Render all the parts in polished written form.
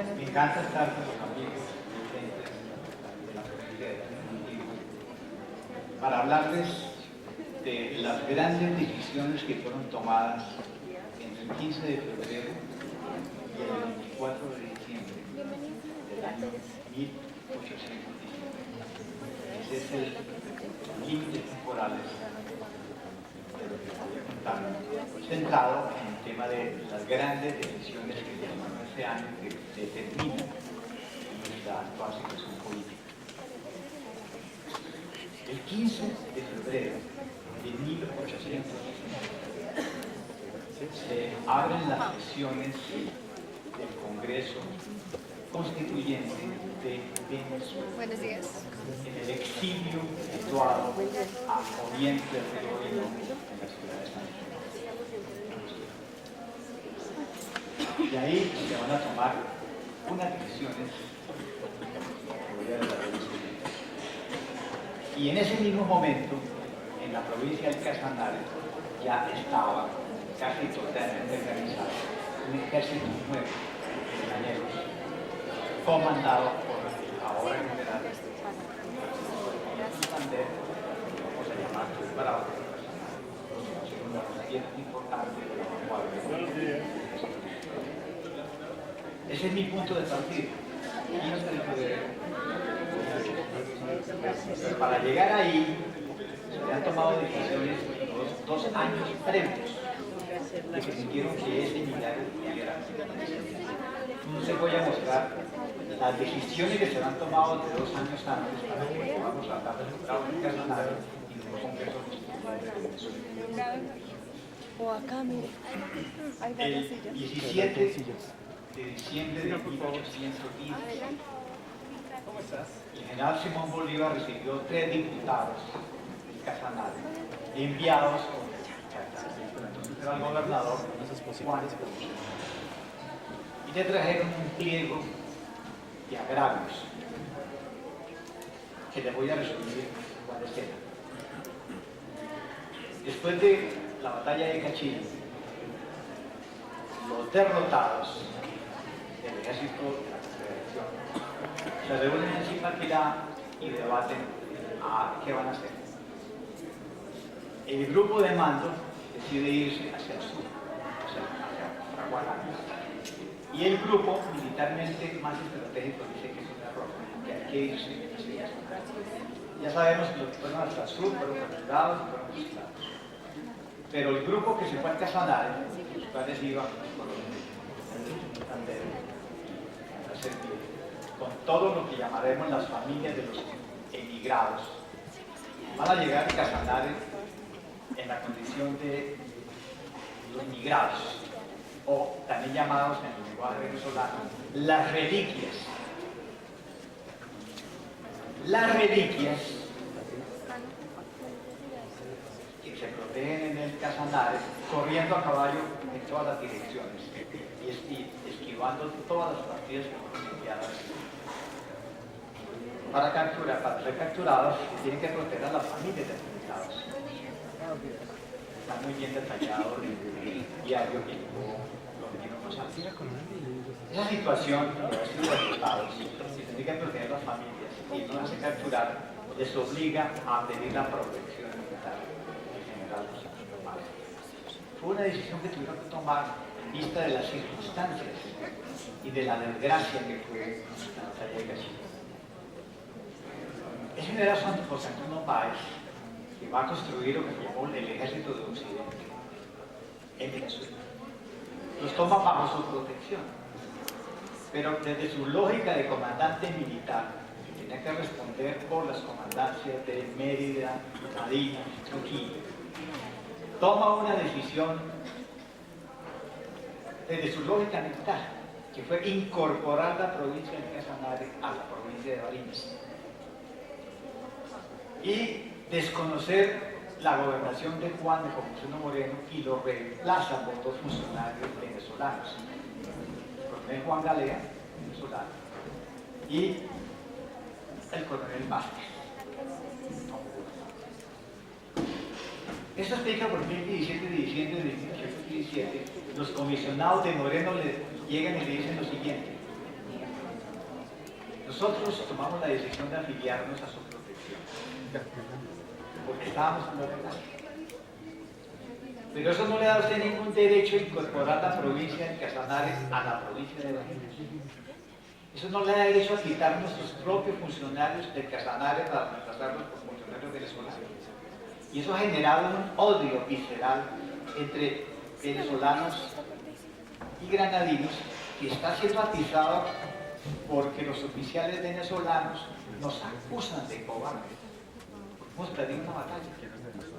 Me encanta estar con los amigos de la cordillera para hablarles de las grandes decisiones que fueron tomadas entre el 15 de febrero y el 24 de diciembre del año 1819. Ese es el límite temporal de lo que voy a contar, centrado en el tema de las grandes decisiones que tomaron este año que determinan nuestra actual situación política. El 15 de febrero de 1819 se abren las sesiones del Congreso Constituyente de Venezuela. Buenos días. En el exilio situado a oriente del río Hilo, en la ciudad de San Luis. Y ahí se van a tomar unas decisiones que voy a desarrollar. Y en ese mismo momento, en la provincia del Casanare, ya estaba casi totalmente organizado un ejército nuevo de llaneros, comandado por el ahora general Santander, vamos a llamar Bravo, una pieza importante de la vanguardia. Ese es mi punto de partida. Y hasta el poder. Pero para llegar ahí, se han tomado decisiones los 2 años previos de que sintieron que ese milagro pudiera. Entonces voy a mostrar las decisiones que se han tomado de 2 años antes para que podamos tratar de lograr un Casanare y no un Congreso Constituyente de Venezuela. O acá, mire. Hay varias sillas. El 17 de diciembre de 1810, el general Simón Bolívar recibió 3 diputados del Casanare, enviados por entonces era el gobernador Juan, y le trajeron un pliego de agravios que les voy a resumir cuáles eran. Después de la batalla de Cachín, los derrotados del ejército de la Confederación se reúnen en Zipaquirá y debaten qué van a hacer. El grupo de mando decide irse hacia el sur, hacia Paraguay. Y el grupo militarmente más estratégico dice que es un error, que hay que irse hacia el sur. Ya sabemos que los que fueron hasta el sur fueron capturados y fueron fusilados. Pero el grupo que se fue al Casanare, los cuales iban con Santander, a servir, con todo lo que llamaremos las familias de los emigrados, van a llegar al Casanare en la condición de los migrados, o también llamados en el lenguaje venezolano las reliquias. Las reliquias que se protegen en el Casanare, corriendo a caballo en todas las direcciones y esquivando todas las partidas que fueron enviadas. Para ser capturados, tienen que proteger a las familias de los emigrados. Está muy bien detallado el diario que lo venimos a hacer. Esa situación de haber sido derrotados, si tienen que proteger a las familias y no hace capturar, les obliga a pedir la protección militar del general Tomás. Fue una decisión que tuvieron que tomar en vista de las circunstancias y de la desgracia que fue la batalla de Cachín. El general José Antonio Páez, que va a construir lo que se llamó el Ejército de Occidente en Venezuela, los toma bajo su protección, pero desde su lógica de comandante militar, que tenía que responder por las comandancias de Mérida, Madina, Trujillo, toma una decisión desde su lógica militar, que fue incorporar la provincia de Casanare a la provincia de Barinas y desconocer la gobernación de Juan de Nepomuceno Moreno y lo reemplazan por 2 funcionarios venezolanos, el coronel Juan Galea, venezolano, y el coronel Vázquez. Esto explica por qué el 17 de diciembre de 1817 los comisionados de Moreno le llegan y le dicen lo siguiente: nosotros tomamos la decisión de afiliarnos a su protección, porque estábamos en la verdad. Pero eso no le da a usted ningún derecho a incorporar la provincia de Casanare a la provincia de Barinas. Eso no le da derecho a quitar nuestros propios funcionarios de Casanare para reemplazarlos por funcionarios venezolanos. Y eso ha generado un odio visceral entre venezolanos y granadinos que está siendo atizado porque los oficiales venezolanos nos acusan de cobardes. Hemos perdido una batalla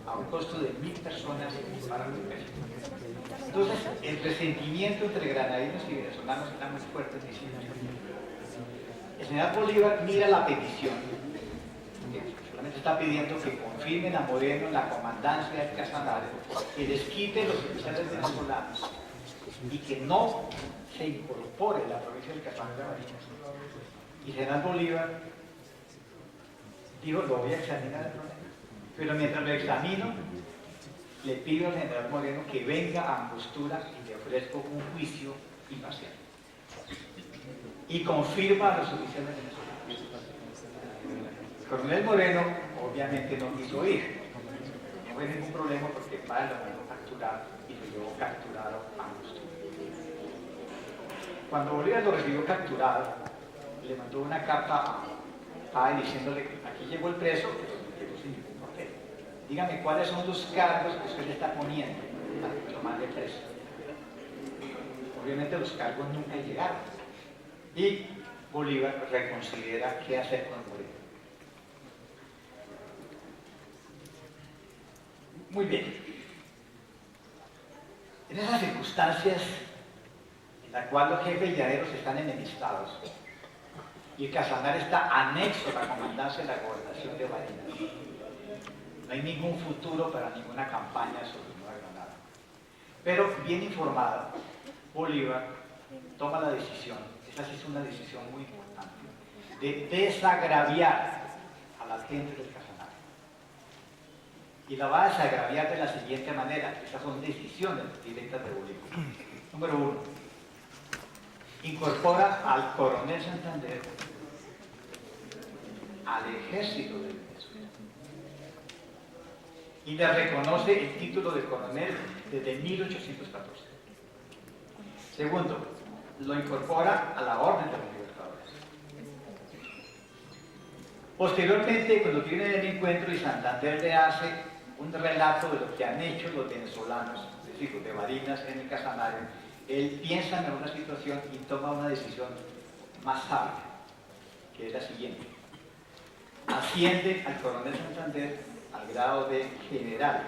a un costo de 1000 personas para los pesos. Entonces, el resentimiento entre granadinos y venezolanos está muy fuerte en ese momento. El general Bolívar mira la petición, que solamente está pidiendo que confirmen a Moreno en la comandancia de Casanare, que les quite los oficiales venezolanos y que no se incorpore la provincia del Casanare a Barinas. Y el general Bolívar dijo, lo voy a examinar el problema. Pero mientras lo examino, le pido al general Moreno que venga a Angostura y le ofrezco un juicio imparcial. Y confirma a los oficiales venezolanos. El coronel Moreno obviamente no quiso ir. No fue ningún problema porque el padre lo mandó capturar y lo llevó capturado a Angostura. Cuando Bolívar lo recibió capturado, le mandó una carta a padre diciéndole que aquí llegó el preso, pero no llegó sin ningún papel. Dígame cuáles son los cargos que usted le está poniendo para que lo mande preso. Obviamente los cargos nunca llegaron. Y Bolívar reconsidera qué hacer con Moreno. Muy bien. En esas circunstancias en las cuales los jefes llaneros están enemistados y el Casanare está anexo a la comandancia de la gobernación de Barinas, no hay ningún futuro para ninguna campaña sobre Nueva Granada. Pero bien informado, Bolívar toma la decisión, esta sí es una decisión muy importante, de desagraviar a la gente del Casanare. Y la va a desagraviar de la siguiente manera, estas son decisiones directas de Bolívar. Número 1, incorpora al coronel Santander al ejército de Venezuela y le reconoce el título de coronel desde 1814. Segundo, lo incorpora a la Orden de los Libertadores. Posteriormente, cuando tienen el encuentro y Santander le hace un relato de lo que han hecho los venezolanos, es decir, los de Barinas en el Casanare, él piensa en una situación y toma una decisión más sabia, que es la siguiente. Asciende al coronel Santander al grado de general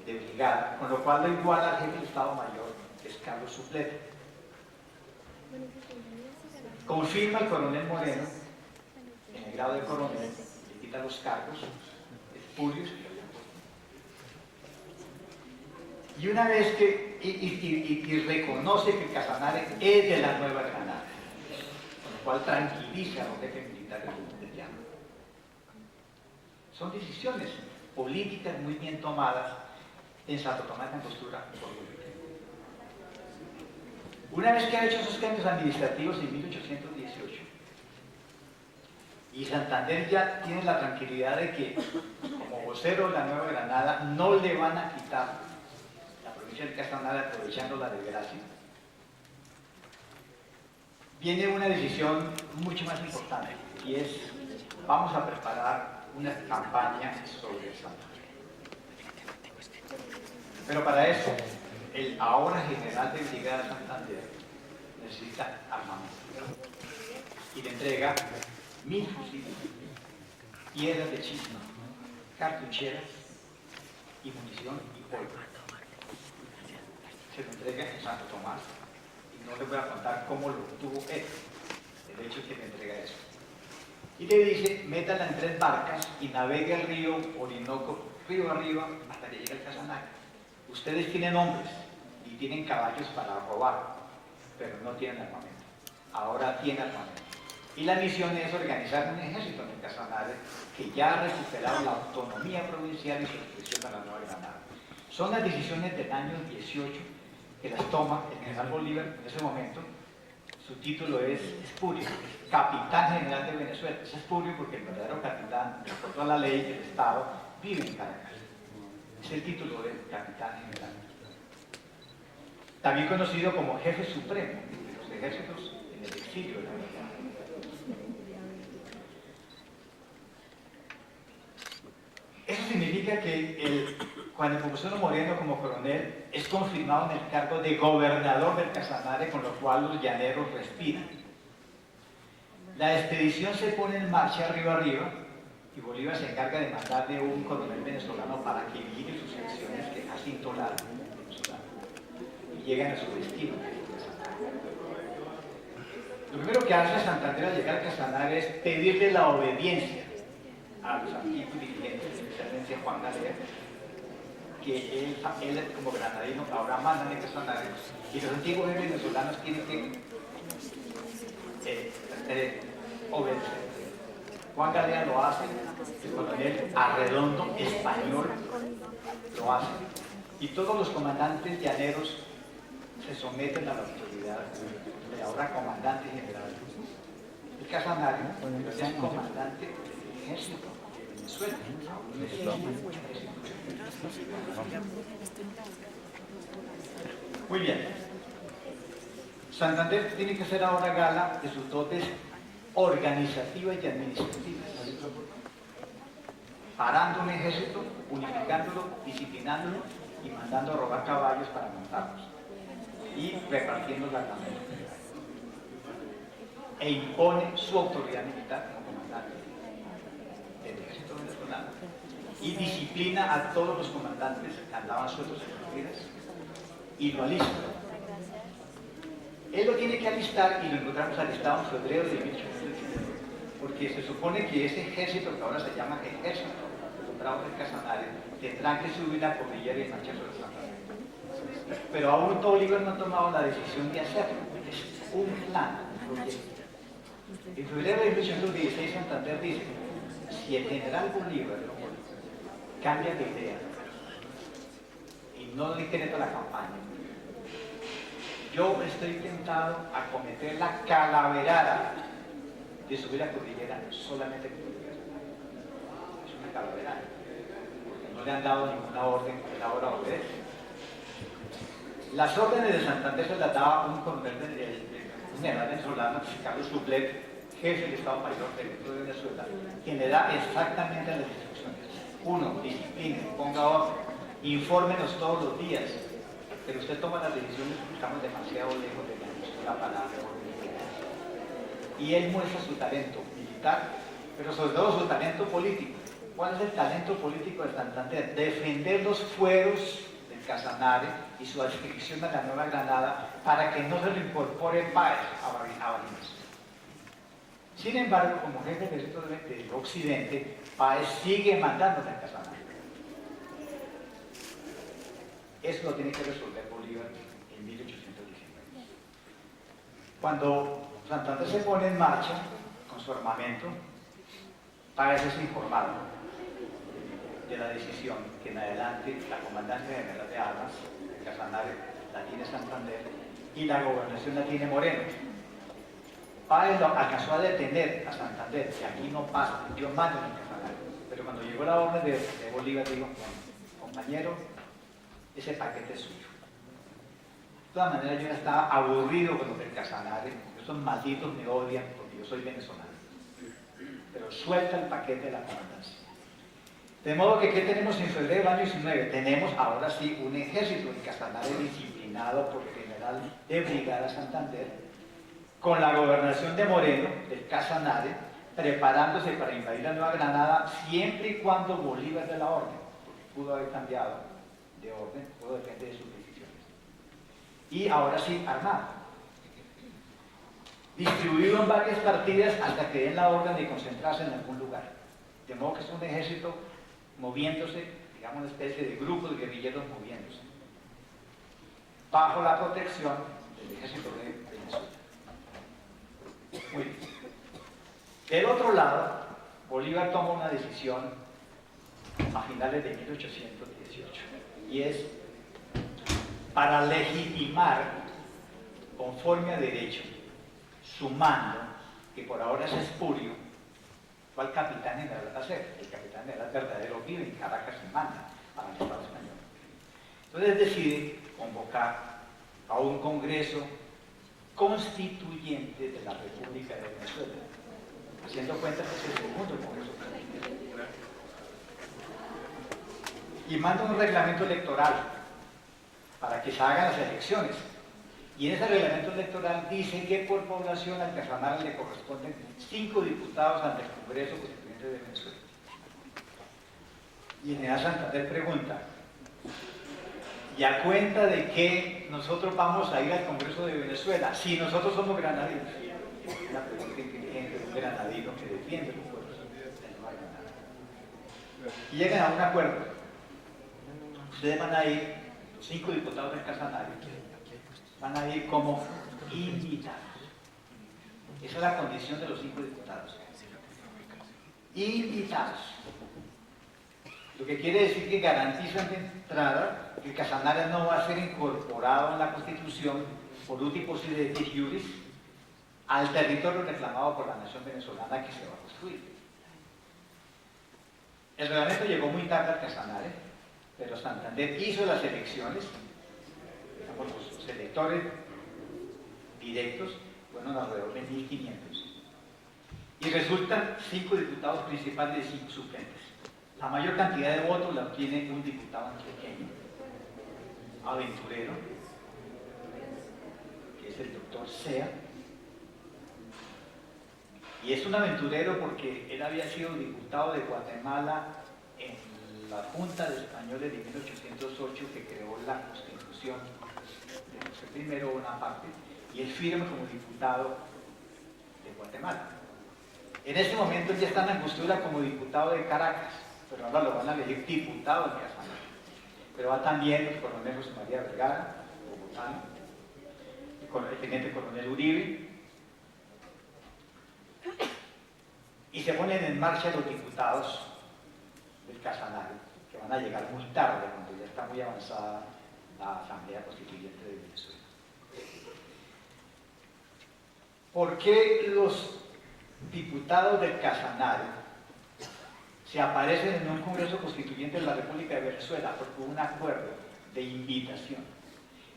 de brigada, con lo cual lo iguala al jefe del Estado Mayor, que es Carlos Suplete. Confirma al coronel Moreno en el grado de coronel, le quita los cargos espurios que habían puesto. Y una vez que, y reconoce que Casanare es de la Nueva Granada, con lo cual tranquiliza a los jefes militares del llano. Son decisiones políticas muy bien tomadas en Santo Tomás de Angostura por Bolívar. Una vez que ha hecho esos cambios administrativos en 1818, y Santander ya tiene la tranquilidad de que, como vocero de la Nueva Granada, no le van a quitar la provincia del Casanare aprovechando la desgracia, viene una decisión mucho más importante, y es, vamos a preparar una campaña sobre Santander. Pero para eso, el ahora general de brigada de Santander necesita armamento y le entrega 1000 fusiles, piedras de chisma, cartucheras y munición y pólvora. Se lo entrega en Santo Tomás y no les voy a contar cómo lo obtuvo él. El hecho es que le entrega eso. Y le dice, métala en 3 barcas y navegue el río Orinoco, río arriba, hasta que llegue al Casanare. Ustedes tienen hombres y tienen caballos para robar, pero no tienen armamento. Ahora tienen armamento. Y la misión es organizar un ejército en el Casanare que ya ha recuperado la autonomía provincial y su expresión a la Nueva Granada. Son las decisiones del año 18 que las toma el general Bolívar en ese momento, su título es espurio, es capitán general de Venezuela. Es espurio porque el verdadero capitán, de acuerdo a la ley del Estado, vive en Caracas. Es el título de capitán general. También conocido como jefe supremo de los ejércitos en el exilio de la guerra. Eso significa que Juan Nepomuceno Moreno como coronel es confirmado en el cargo de gobernador del Casanare, con lo cual los llaneros respiran. La expedición se pone en marcha arriba y Bolívar se encarga de mandarle un coronel venezolano para que vigile sus acciones, que es Jacinto Lara, venezolano, y llegan a su destino. Lo primero que hace Santander al llegar a Casanare es pedirle la obediencia a los antiguos dirigentes, especialmente a Juan Galea, que él como granadino ahora manda en Casanare, y los antiguos venezolanos tienen que obedecer. Juan Galea lo hace, el coronel Arredondo, español, lo hace, y todos los comandantes llaneros se someten a la autoridad del ahora comandante general. El Casanare es comandante del ejército de Venezuela. Muy bien. Santander tiene que hacer ahora gala de sus dotes organizativas y administrativas, parando un ejército, unificándolo, disciplinándolo y mandando a robar caballos para montarlos y repartiendo la armamento. E impone su autoridad militar como comandante del ejército venezolano y disciplina a todos los comandantes que andaban sueltos en las filas y lo alista. Él lo tiene que alistar y lo encontramos alistado en febrero de 1819, porque se supone que ese ejército, que ahora se llama Ejército de los Bravos del Casanare, tendrá que subir la cordillera y marchar sobre Santander. Pero aún Bolívar no ha tomado la decisión de hacerlo. Es un plan, un proyecto. En febrero de 1816 Santander dice: si el general Bolívar cambia de idea y no decreta la campaña, yo estoy tentado a cometer la calaverada de subir la cordillera solamente con Bolívar. Es una calaverada, porque no le han dado ninguna orden, él ahora obedece. Las órdenes de Santander se las daba un coronel un general venezolano, Carlos Suplet, jefe del Estado Mayor de Venezuela, quien le da exactamente las instrucciones. Uno, discipline, ponga orden, infórmenos todos los días, pero usted toma las decisiones porque estamos demasiado lejos de la palabra. Y él muestra su talento militar, pero sobre todo su talento político. ¿Cuál es el talento político de Santander? Defender los fueros del Casanare y su adscripción a la Nueva Granada para que no se le incorpore Páez a Barinas. Sin embargo, como jefe del ejército del occidente, Páez sigue mandando al Casanare. Eso lo tiene que resolver Bolívar en 1819. Cuando Santander se pone en marcha con su armamento, Páez es informado de la decisión que en adelante la comandancia general de armas de Casanare la tiene Santander y la gobernación la tiene Moreno. Páez lo alcanzó a detener a Santander, que aquí no pasa, yo mando en el Casanare. Pero cuando llegó la orden de Bolívar, digo: compañero, ese paquete es suyo. De todas maneras, yo ya estaba aburrido con los del Casanare, esos malditos me odian porque yo soy venezolano. Pero suelta el paquete de la comandancia. De modo que, ¿qué tenemos en febrero del año 19? Tenemos ahora sí un ejército del Casanare disciplinado por el general de brigada Santander, con la gobernación de Moreno, del Casanare, preparándose para invadir la Nueva Granada siempre y cuando Bolívar dé la orden, porque pudo haber cambiado de orden, todo depende de sus decisiones. Y ahora sí, armado, distribuido en varias partidas hasta que den la orden de concentrarse en algún lugar. De modo que es un ejército moviéndose, digamos una especie de grupo de guerrilleros moviéndose, bajo la protección del ejército de Venezuela. Muy bien. Del otro lado, Bolívar toma una decisión a finales de 1818, y es para legitimar, conforme a derecho, sumando, que por ahora es espurio, ¿cuál capitán general va a ser? El capitán general verdadero vive en Caracas y manda para el Estado español. Entonces decide convocar a un congreso constituyente de la República de Venezuela, haciendo cuenta que es el segundo congreso constituyente. Y manda un reglamento electoral para que se hagan las elecciones. Y en ese reglamento electoral dice que por población al Casanare le corresponden 5 diputados ante el Congreso Constituyente de Venezuela. Y el general Santander pregunta, ¿y a cuenta de qué nosotros vamos a ir al Congreso de Venezuela si nosotros somos granadinos? Es una pregunta inteligente de un granadino que defiende los pueblos de Nueva Granada. Y llegan a un acuerdo. Ustedes van a ir, los 5 diputados del Casanare, van a ir como invitados. Esa es la condición de los 5 diputados. Invitados. Lo que quiere decir que garantizan de entrada que el Casanare no va a ser incorporado en la Constitución por últimos y de juris al territorio reclamado por la nación venezolana que se va a construir. El reglamento llegó muy tarde al Casanare, pero Santander hizo las elecciones. Digamos, los electores directos fueron alrededor de 1.500. Y resultan 5 diputados principales y 5 suplentes. La mayor cantidad de votos la obtiene un diputado antioqueño, aventurero, que es el doctor Sea. Y es un aventurero porque él había sido diputado de Guatemala en la Junta de Españoles de 1808 que creó la Constitución de José I Bonaparte, y él firma como diputado de Guatemala. En este momento ya está en Angostura como diputado de Caracas, pero ahora lo van a elegir diputado de Casanare. Pero va también el coronel José María Vergara, bogotano, el teniente coronel Uribe, y se ponen en marcha los diputados del Casanare, que van a llegar muy tarde, cuando ya está muy avanzada la Asamblea Constituyente de Venezuela. ¿Por qué los diputados del Casanare se aparecen en un Congreso Constituyente de la República de Venezuela? Porque hubo un acuerdo de invitación.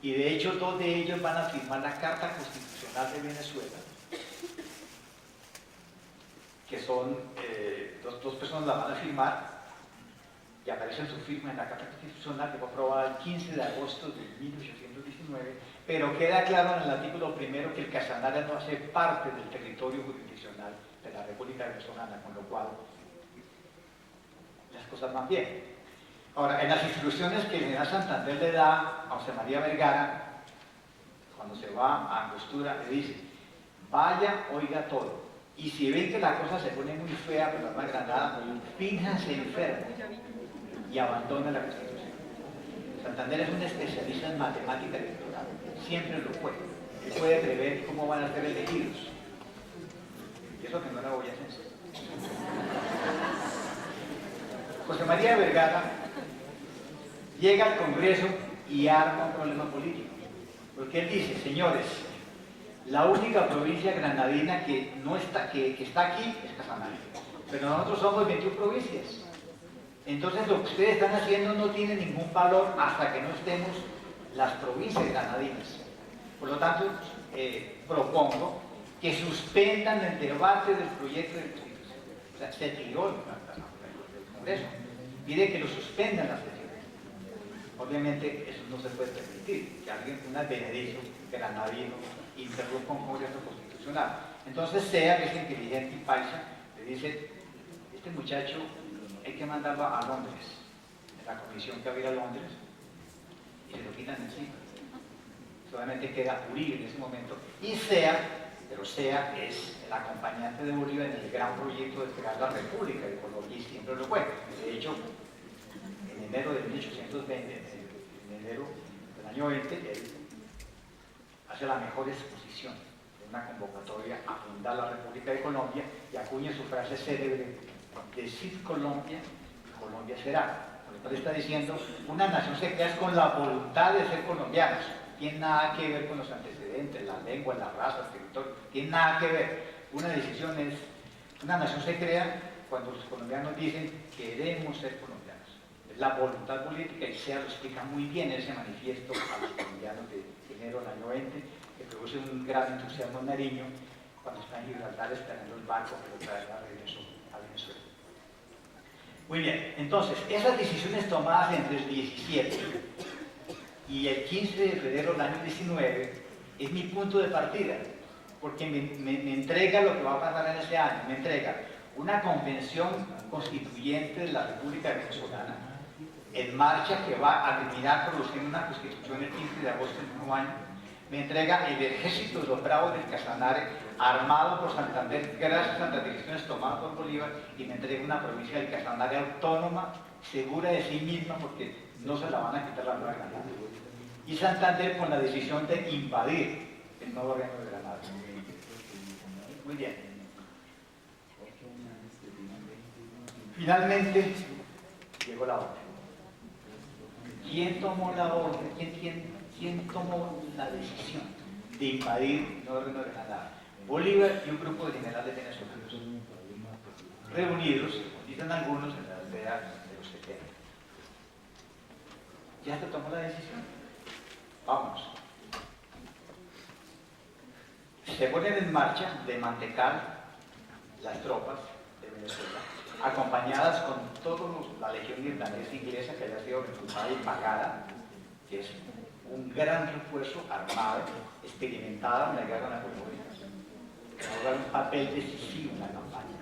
Y de hecho 2 de ellos van a firmar la Carta Constitucional de Venezuela, que son, dos personas la van a firmar, y aparecen su firma en la Carta Constitucional, que fue aprobada el 15 de agosto de 1819, pero queda claro en el artículo primero que el Casanare no hace parte del territorio jurisdiccional de la República Venezolana, con lo cual las cosas van bien. Ahora, en las instrucciones que el general Santander le da a José María Vergara, cuando se va a Angostura, le dice, vaya, oiga todo, y si ven que la cosa se pone muy fea por la Nueva Granada, fínjanse enfermos y abandonen la Constitución. Santander es un especialista en matemática electoral, siempre lo fue, y puede prever cómo van a ser elegidos. Y eso que no era boyacense. José María Vergara llega al Congreso y arma un problema político, porque él dice, señores, la única provincia granadina que está aquí es Casanare, pero nosotros somos 21 provincias. Entonces lo que ustedes están haciendo no tiene ningún valor hasta que no estemos las provincias granadinas. Por lo tanto, propongo que suspendan el debate del proyecto de Constitución. O sea, se tiró el Congreso. Pide que lo suspendan las sesiones. Obviamente eso no se puede permitir, que alguien, un advenedizo granadino, interrumpa un Congreso Constitucional. Entonces Sea, que es inteligente y paisa, le dice, este muchacho hay que mandarlo a Londres, en la comisión que va a ir a Londres, y se lo quitan encima. Solamente queda Uribe en ese momento, y Sea, pero Sea es el acompañante de Uribe en el gran proyecto de crear la República de Colombia, y siempre lo fue. De hecho, en enero de 1820, en enero del año 20, él hace la mejor exposición de una convocatoria a fundar la República de Colombia y acuña su frase célebre, decid Colombia, Colombia será. Por lo cual está diciendo, una nación se crea con la voluntad de ser colombianos, no tiene nada que ver con los antecedentes entre la lengua, la raza, el territorio, tiene nada que ver. Una decisión es, una nación se crea cuando los colombianos dicen queremos ser colombianos. Es la voluntad política y SEA lo explica muy bien ese manifiesto a los colombianos de enero del año 20, que produce un gran entusiasmo en Nariño cuando está en Gibraltar esperando el barco que lo traerá a Venezuela. Muy bien, entonces, esas decisiones tomadas entre el 17 y el 15 de febrero del año 19 es mi punto de partida, porque me entrega lo que va a pasar en ese año, me entrega una convención constituyente de la República Venezolana en marcha que va a terminar produciendo una constitución el 15 de agosto del mismo año, me entrega el ejército de los bravos del Casanare armado por Santander gracias a las decisiones tomadas por Bolívar y me entrega una provincia del Casanare autónoma, segura de sí misma porque no se la van a quitar la Nueva Granada. Y Santander con la decisión de invadir el nuevo reino de Granada. Muy bien. Finalmente llegó la orden. ¿Quién tomó la orden? ¿Quién tomó la decisión de invadir el nuevo reino de Granada? Bolívar y un grupo de generales venezolanos reunidos, dicen algunos, en la aldea de los 70. ¿Ya se tomó la decisión? Vamos. Se ponen en marcha de Mantecal las tropas de Venezuela, acompañadas con toda la legión irlandesa inglesa que había sido reclutada y pagada, que es un gran refuerzo armado, experimentado en la guerra napoleónica, que va a jugar un papel decisivo en la campaña.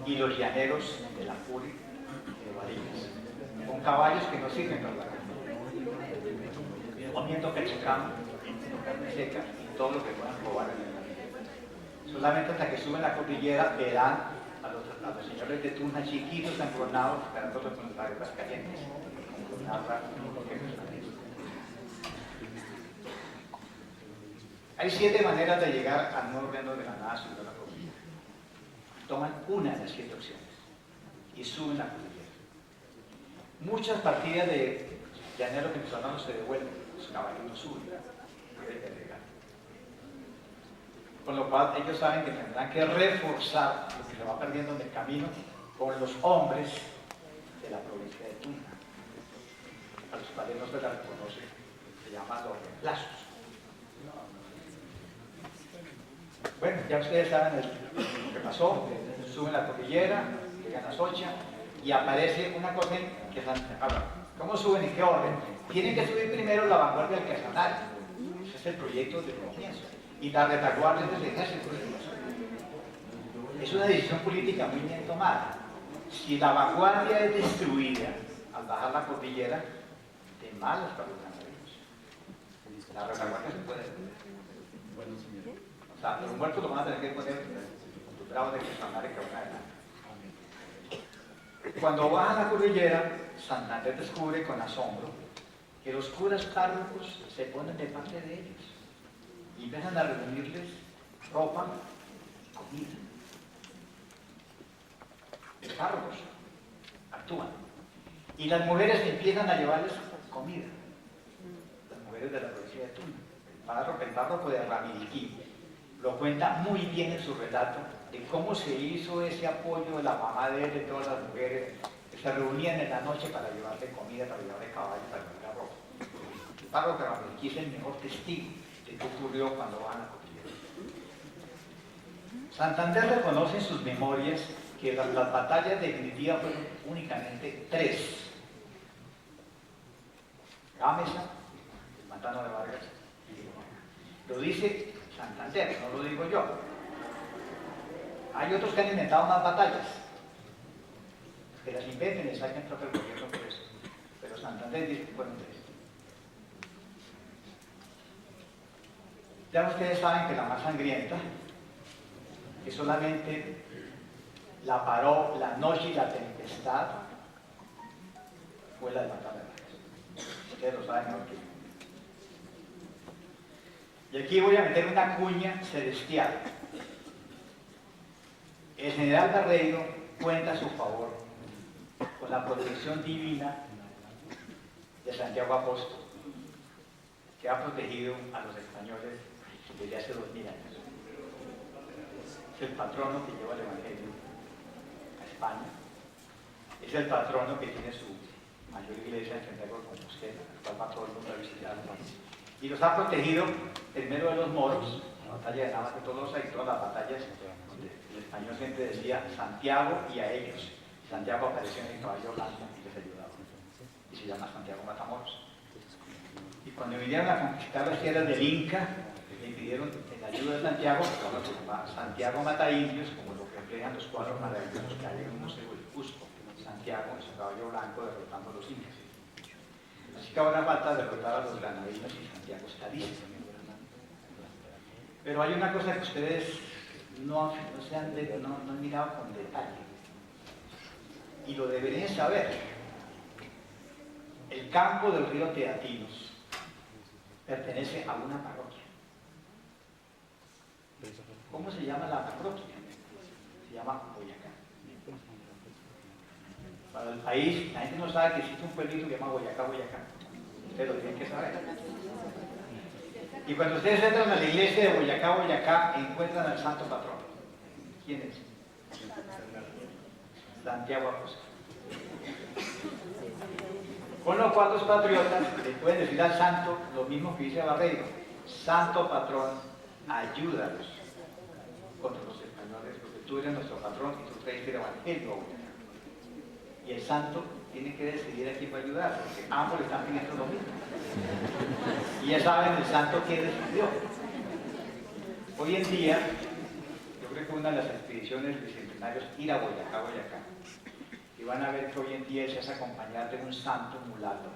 Y los llaneros de la Furia de Barinas, con caballos que no sirven para la guerra, comiendo cachacán, carne seca y todo lo que puedan robar en el camino. Solamente hasta que suben la cordillera verán a los señores de Tuna chiquitos encoronados esperando con las lágrimas calientes, como narra Hay 7 maneras de llegar al nuevo reino de Granada, subiendo la cordillera. Toman una de las 7 opciones y suben la cordillera. Muchas partidas de llaneros venezolanos se devuelven, los caballos no suben, pueden llegar. Con lo cual ellos saben que tendrán que reforzar lo que se va perdiendo en el camino con los hombres de la provincia de Tuna, a los cuales no se les reconoce, se llaman los reemplazos. Bueno, ya ustedes saben lo que pasó, suben la cordillera, llegan a Socha y aparece una cosa que ahora, ¿cómo suben? ¿En qué orden? Tienen que subir primero la vanguardia del Casanare, ese es el proyecto de comienzo, y la retaguardia del ejército. Es una decisión política muy bien tomada. Si la vanguardia es destruida al bajar la cordillera, de malas para los ganaderos. La retaguardia se puede destruir. O sea, los muertos lo van a tener que poner los bravos de Casanare que van adelante. Cuando bajan la cordillera, Santander descubre con asombro que los curas párrocos se ponen de parte de ellos y empiezan a reunirles ropa, comida. Los párrocos actúan. Y las mujeres empiezan a llevarles comida. Las mujeres de la provincia de Tuna. El párroco de Ramiriquí lo cuenta muy bien en su relato de cómo se hizo ese apoyo de la mamá de él, de todas las mujeres que se reunían en la noche para llevarle comida, para llevarle caballo, para llevarle ropa. El párroco de Ramiriquí es el mejor testigo de qué ocurrió cuando van a la cordillera. Santander reconoce en sus memorias que las batallas definitivas fueron únicamente 3. Gámeza, el Mantano de Vargas y Limonena. Lo dice Santander, no lo digo yo. Hay otros que han inventado más batallas, que las inventen y saquen propio el gobierno por eso. Pero Santander dice que fueron 3. Ya ustedes saben que la más sangrienta, que solamente la paró la noche y la tempestad, fue la de Mantano de Vargas. Ustedes lo saben mejor que yo. Y aquí voy a meter una cuña celestial. El general Barreiro cuenta a su favor con la protección divina de Santiago Apóstol, que ha protegido a los españoles desde hace 2000 años. Es el patrono que lleva el Evangelio a España. Es el patrono que tiene su mayor iglesia en Santiago de Compostela, el cual va todo el mundo a visitar. Y los ha protegido primero de los moros, la batalla de Navas de Tolosa y todas las batallas donde el español siempre decía Santiago y a ellos. Santiago apareció en el caballo blanco y les ayudaba. Y se llama Santiago Matamoros. Y cuando vinieron a conquistar las tierras del Inca, le pidieron la ayuda de Santiago, ahora se llama Santiago Mata Indios, como lo reflejan los cuadros maravillosos que hay en el Museo del Cusco. Santiago en su caballo blanco derrotando a los incas. Así que ahora falta derrotar a los granadinos y Santiago está listo. Pero hay una cosa que ustedes no han mirado con detalle. Y lo deberían saber. El campo del río Teatinos pertenece a una parroquia. ¿Cómo se llama la parroquia? Se llama Boyacá. Para el país, la gente no sabe que existe un pueblito que se llama Boyacá, Boyacá. Ustedes lo tienen que saber. Y cuando ustedes entran a la iglesia de Boyacá, Boyacá, encuentran al santo patrón. ¿Quién es? Santiago Apóstol. Con lo cual los patriotas le pueden decir al santo lo mismo que dice Barreiro: santo patrón, ayúdanos contra los españoles, porque tú eres nuestro patrón y tú traes el evangelio a Boyacá. Y el santo tiene que decidir a quién va a ayudar, porque ambos le están pidiendo lo mismo. Y ya saben el santo que decidió. Hoy en día, yo creo que una de las expediciones bicentenarios es ir a Boyacá, Boyacá. Y van a ver que hoy en día se hace acompañar de un santo mulato,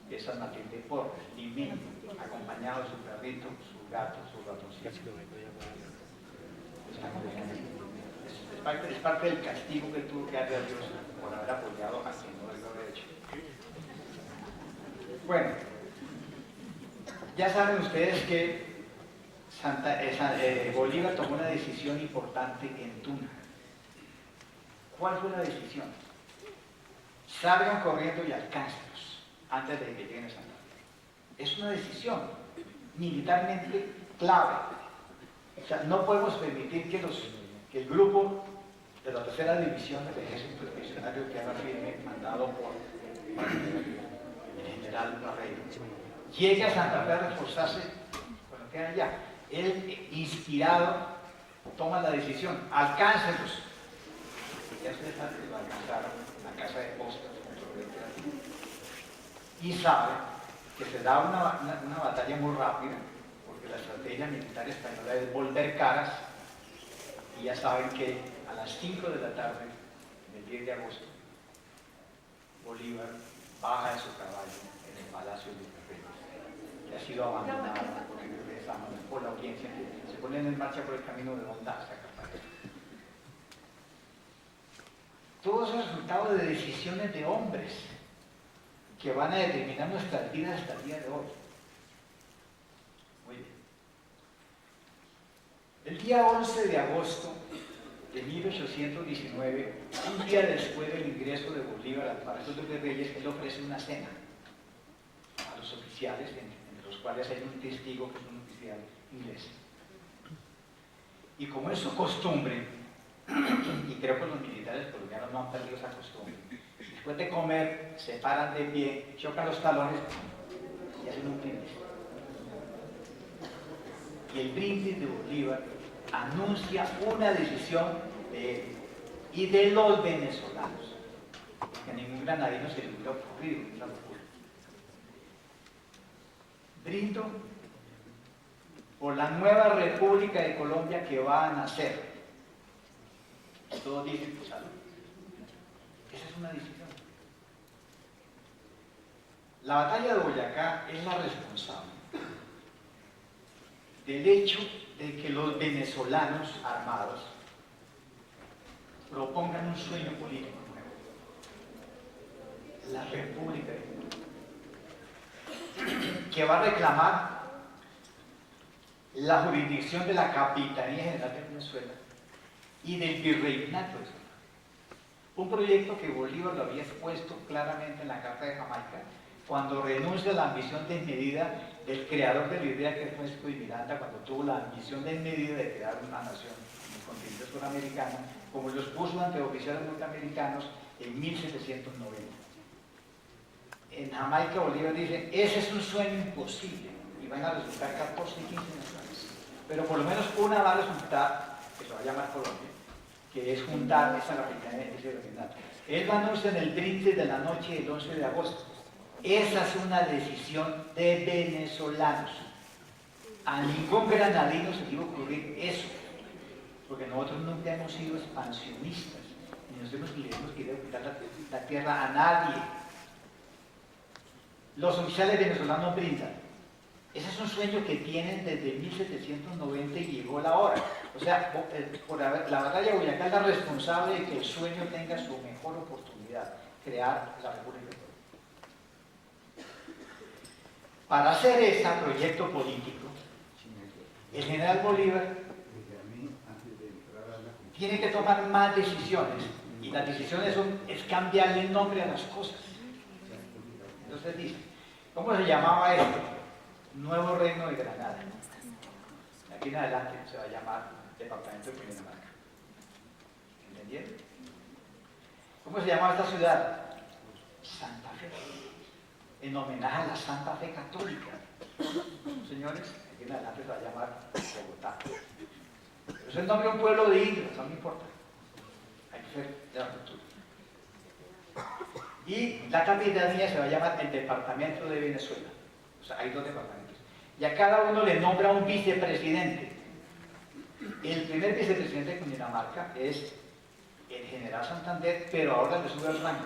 que es San Martín de Porres, limeño, acompañado de su perrito, su gato, su ratoncito. Es parte del castigo que tuvo que darle a Dios por haber apoyado a quien no lo había hecho. Bueno, ya saben ustedes que Bolívar tomó una decisión importante en Tuna. ¿Cuál fue la decisión? Salgan corriendo y alcáncenlos antes de que lleguen a Santander. Es una decisión militarmente clave. O sea, no podemos permitir que el grupo de la tercera división del ejército expedicionario Tierra Firme, mandado por el general Barreiro, llegue a Santa Fe a reforzarse con lo que hay allá. Él, inspirado, toma la decisión: alcáncenlos. Ya ustedes saben que lo alcanzaron en la casa de postas y sabe que se da una batalla muy rápida, porque la estrategia militar española es volver caras, y ya saben que a las 5 de la tarde del 10 de agosto Bolívar baja de su caballo en el Palacio de Virreyes, que ha sido abandonado por la audiencia, que se ponen en marcha por el camino de Honda hasta Cartagena. Todo eso es resultado de decisiones de hombres que van a determinar nuestras vidas hasta el día de hoy. Muy bien. El día 11 de agosto de 1819, un día después del ingreso de Bolívar al Palacio de Virreyes, él ofrece una cena a los oficiales, entre los cuales hay un testigo que es un oficial inglés. Y como es su costumbre, y creo que los militares colombianos no han perdido esa costumbre, después de comer se paran de pie, chocan los talones y hacen un brindis. Y el brindis de Bolívar anuncia una decisión de él y de los venezolanos, que a ningún granadino se le hubiera ocurrido esa locura. Brindo por la nueva República de Colombia que va a nacer. Y todos dicen, pues salud. Esa es una decisión. La batalla de Boyacá es la responsable del hecho de que los venezolanos armados propongan un sueño político nuevo: la República de Colombia, que va a reclamar la jurisdicción de la Capitanía General de Venezuela y del Virreinato de Venezuela. Un proyecto que Bolívar lo había expuesto claramente en la Carta de Jamaica, cuando renuncia a la ambición desmedida del creador de la idea, que fue Francisco de Miranda, cuando tuvo la ambición desmedida de crear una nación en el continente suramericano, como los puso ante oficiales norteamericanos en 1790. En Jamaica, Bolívar dice, ese es un sueño imposible, y van a resultar 14 y 15 naciones. Pero por lo menos una va a resultar, que se va a llamar Colombia, que es juntar esa capitanía de ese regional. Él lo anuncia en el brindis de la noche del 11 de agosto. Esa es una decisión de venezolanos. A ningún granadino se le iba a ocurrir eso, porque nosotros nunca hemos sido expansionistas, ni nos hemos querido quitar la tierra a nadie. Los oficiales venezolanos brindan. Ese es un sueño que tienen desde 1790 y llegó la hora. O sea, la batalla de Boyacá es la responsable de que el sueño tenga su mejor oportunidad, crear la República de Colombia. Para hacer ese proyecto político, el general Bolívar tiene que tomar más decisiones, y las decisiones es cambiarle el nombre a las cosas. Entonces dice, ¿cómo se llamaba esto? Nuevo Reino de Granada. Aquí en adelante se va a llamar Departamento de Cundinamarca. ¿Entendieron? ¿Cómo se llamaba esta ciudad? Santa Fe. En homenaje a la Santa Fe Católica. Señores, aquí en adelante se va a llamar Bogotá. Pero es el nombre de un pueblo de indios, no me importa. Hay que ser de la cultura. Y la capitanía se va a llamar el Departamento de Venezuela. O sea, hay dos departamentos. Y a cada uno le nombra un vicepresidente. El primer vicepresidente de Cundinamarca es el general Santander, pero ahora le sube el rango,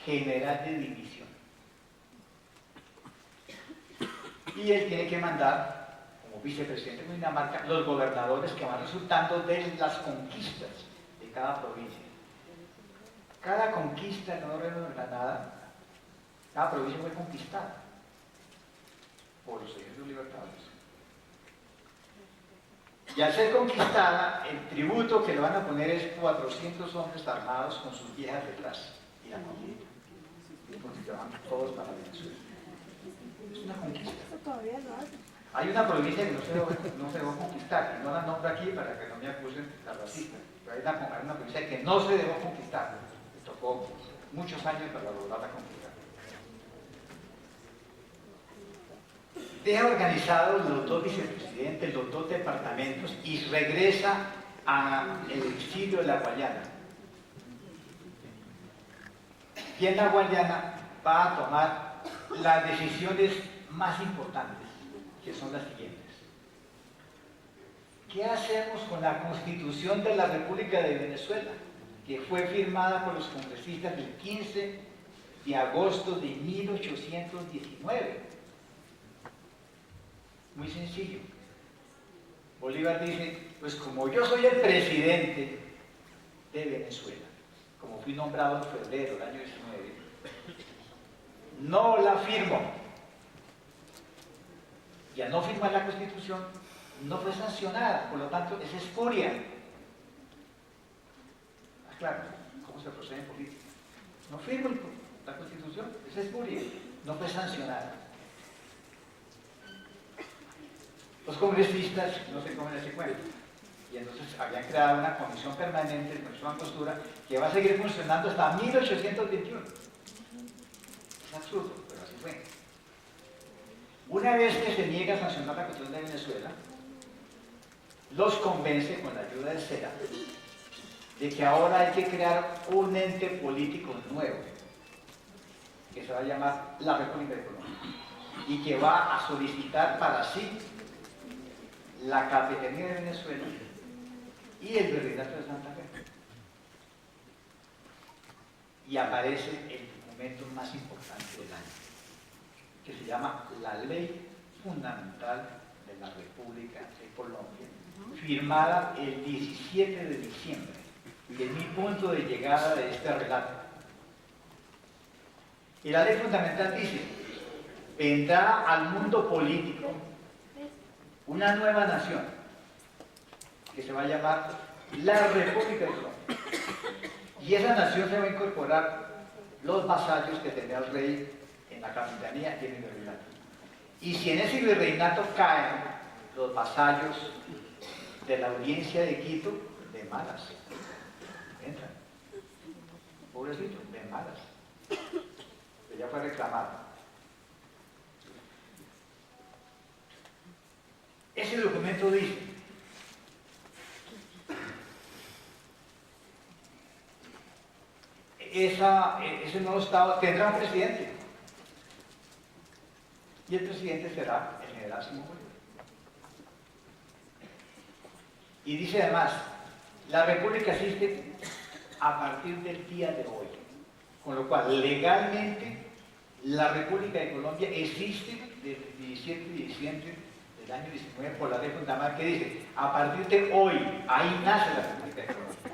general de división. Y él tiene que mandar, como vicepresidente de Cundinamarca, los gobernadores que van resultando de las conquistas de cada provincia. Cada conquista de Nuevo Reino de Granada, cada provincia fue conquistada por los ejércitos libertadores. Y al ser conquistada, el tributo que le van a poner es 400 hombres armados con sus viejas detrás y la comida, porque se van todos para Venezuela. Es una conquista. Hay una provincia que no se dejó conquistar, y no la nombro aquí para que no me acusen de racista, pero hay una provincia que no se dejó conquistar, le tocó muchos años para lograrla conquistar. Deja organizados los dos vicepresidentes, los dos departamentos, y regresa al exilio de la Guayana. Y en la Guayana va a tomar las decisiones más importantes, que son las siguientes. ¿Qué hacemos con la Constitución de la República de Venezuela, que fue firmada por los congresistas el 15 de agosto de 1819? Muy sencillo. Bolívar dice, pues como yo soy el presidente de Venezuela, como fui nombrado en febrero del año 19, no la firmo. Y al no firmar la Constitución, no fue sancionada, por lo tanto, es espuria. Claro, ¿cómo se procede en política? No firmo la Constitución, es espuria, no fue sancionada. Los congresistas no se comen ese cuento, y entonces habían creado una comisión permanente de su Angostura que va a seguir funcionando hasta 1821. Es absurdo, pero así fue. Una vez que se niega a sancionar la Constitución de Venezuela, los convence con la ayuda del SENA de que ahora hay que crear un ente político nuevo, que se va a llamar la República de Colombia, y que va a solicitar para sí la capitanía de Venezuela y el virreinato de Santa Fe. Y aparece el documento más importante del año, que se llama la Ley Fundamental de la República de Colombia, firmada el 17 de diciembre, y es mi punto de llegada de este relato. Y la Ley Fundamental dice, vendrá al mundo político una nueva nación que se va a llamar la República de Colombia, y esa nación se va a incorporar los vasallos que tenía el rey en la capitanía y el virreinato. Y si en ese virreinato caen los vasallos de la audiencia de Quito, de malas. Entran. Pobrecito, de malas. Pero ya fue reclamado. Ese documento dice: ese nuevo Estado tendrá un presidente. Y el presidente será el general Simón Bolívar. Y dice además, la República existe a partir del día de hoy. Con lo cual, legalmente, la República de Colombia existe desde el 17 de diciembre del año 19 por la ley fundamental que dice, a partir de hoy, ahí nace la República de Colombia.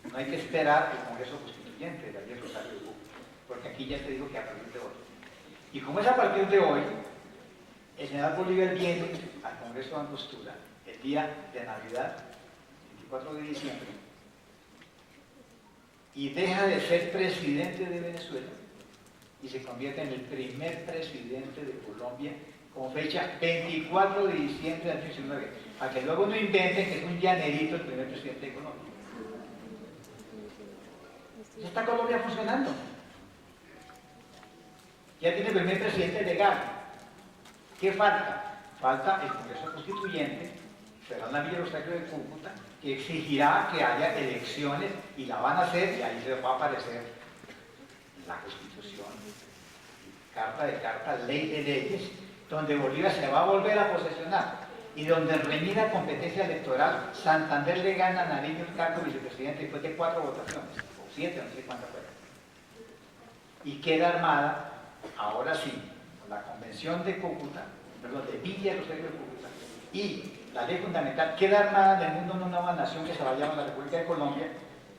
No hay que esperar el Congreso Constituyente de Gabriel Rosario de Cuba, porque aquí ya te digo que a partir de hoy. Y como es a partir de hoy, el general Bolívar viene al Congreso de Angostura el día de Navidad, 24 de diciembre, y deja de ser presidente de Venezuela y se convierte en el primer presidente de Colombia con fecha 24 de diciembre del año 19, para que luego no inventen que es un llanerito el primer presidente de Colombia. Ya está Colombia funcionando. Ya tiene el primer presidente legal. ¿Qué falta? Falta el Congreso Constituyente, será en la Villa Rosario de Cúcuta, que exigirá que haya elecciones y la van a hacer y ahí se va a aparecer la Constitución, carta, ley de leyes, donde Bolívar se va a volver a posesionar y donde en reñida competencia electoral Santander le gana a Nariño el cargo de vicepresidente después de 4 votaciones, o 7, no sé cuántas fueron. Y queda armada, ahora sí, la Convención de Cúcuta, perdón, de Villa Rosario de Cúcuta, y la ley fundamental queda armada en el mundo una nueva nación que se va a llamar la República de Colombia,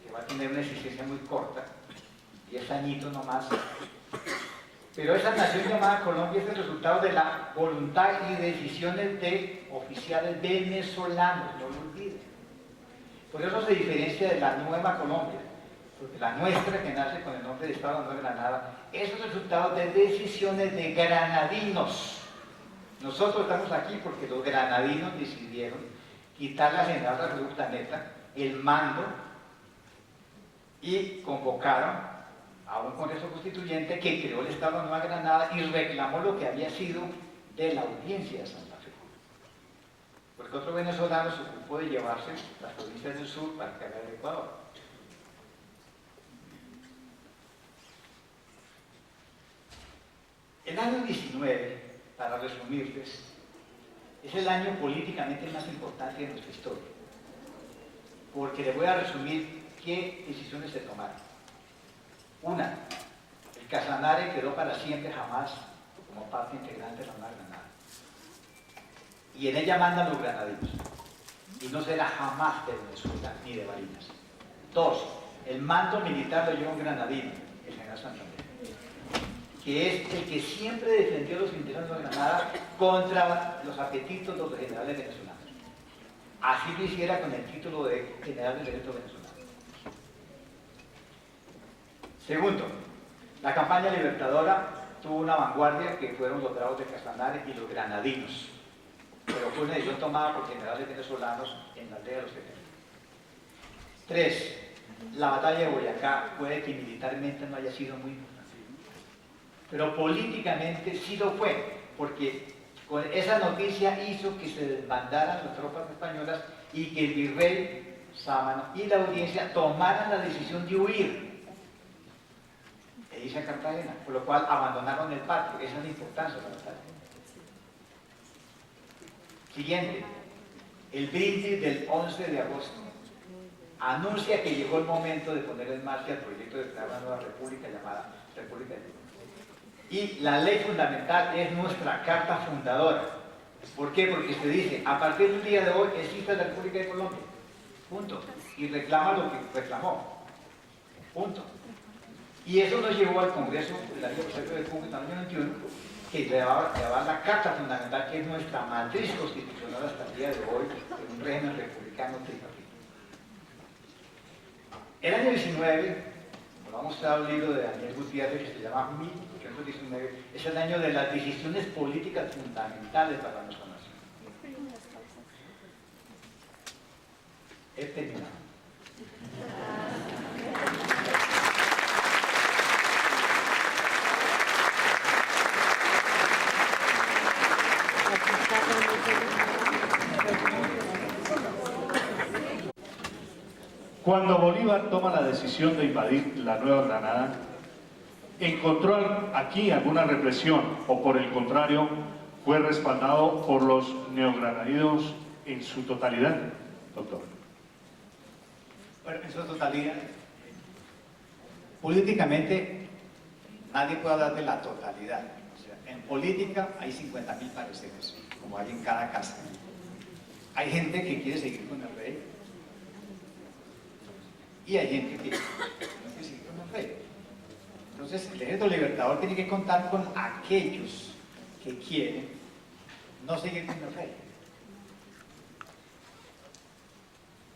que va a tener una existencia muy corta, 10 añitos nomás. Pero esa nación llamada Colombia es el resultado de la voluntad y decisiones de oficiales venezolanos, no lo olviden. Por eso se diferencia de la nueva Colombia, porque la nuestra, que nace con el nombre de Estado de Nueva Granada, es el resultado de decisiones de granadinos. Nosotros estamos aquí porque los granadinos decidieron quitarle al general Rafael Urdaneta el mando y convocaron a un Congreso Constituyente que creó el Estado de Nueva Granada y reclamó lo que había sido de la audiencia de Santa Fe. Porque otro venezolano se ocupó de llevarse las provincias del sur para que haga el Ecuador. El año 19, para resumirles, es el año políticamente más importante de nuestra historia, porque les voy a resumir qué decisiones se tomaron. Una, el Casanare quedó para siempre jamás como parte integrante de la Nueva Granada, y en ella mandan los granadinos, y no será jamás de Venezuela ni de Barinas. Dos, el mando militar lo lleva un granadino, el general Santander, que es el que siempre defendió los intereses de Granada contra los apetitos de los generales venezolanos. Así lo hiciera con el título de general del ejército venezolano. Segundo, la campaña libertadora tuvo una vanguardia que fueron los bravos de Casanare y los granadinos, pero fue una decisión tomada por generales venezolanos en la aldea de los 70. Tres, la batalla de Boyacá puede que militarmente no haya sido muy importante, pero políticamente sí lo fue, porque con esa noticia hizo que se desbandaran las tropas españolas y que el virrey Sámano y la audiencia tomaran la decisión de huir e irse a Cartagena, por lo cual abandonaron el patio. Esa es la importancia de la batalla. Siguiente, el brindis del 11 de agosto anuncia que llegó el momento de poner en marcha el proyecto de crear una nueva república llamada República de Colombia. Y la ley fundamental es nuestra carta fundadora. ¿Por qué? Porque se dice, a partir del día de hoy existe la República de Colombia. Punto. Y reclama lo que reclamó. Punto. Y eso nos llevó al Congreso de la Villa Rosario de Cúcuta en el año 21, que llevaba la carta fundamental, que es nuestra matriz constitucional hasta el día de hoy, en un régimen republicano tripartito. El año 19, nos ha mostrado un libro de Daniel Gutiérrez que se llama 18 1819 es el año de las decisiones políticas fundamentales para nuestra nación. He terminado. Cuando Bolívar toma la decisión de invadir la Nueva Granada, ¿encontró aquí alguna represión o por el contrario fue respaldado por los neogranadinos en su totalidad, doctor? Bueno, en su totalidad, políticamente nadie puede hablar de la totalidad. O sea, en política hay 50.000 pareceres, como hay en cada casa. Hay gente que quiere seguir con el rey y hay gente que no quiere seguir con el rey. Entonces, el Ejército Libertador tiene que contar con aquellos que quieren no seguir con el rey.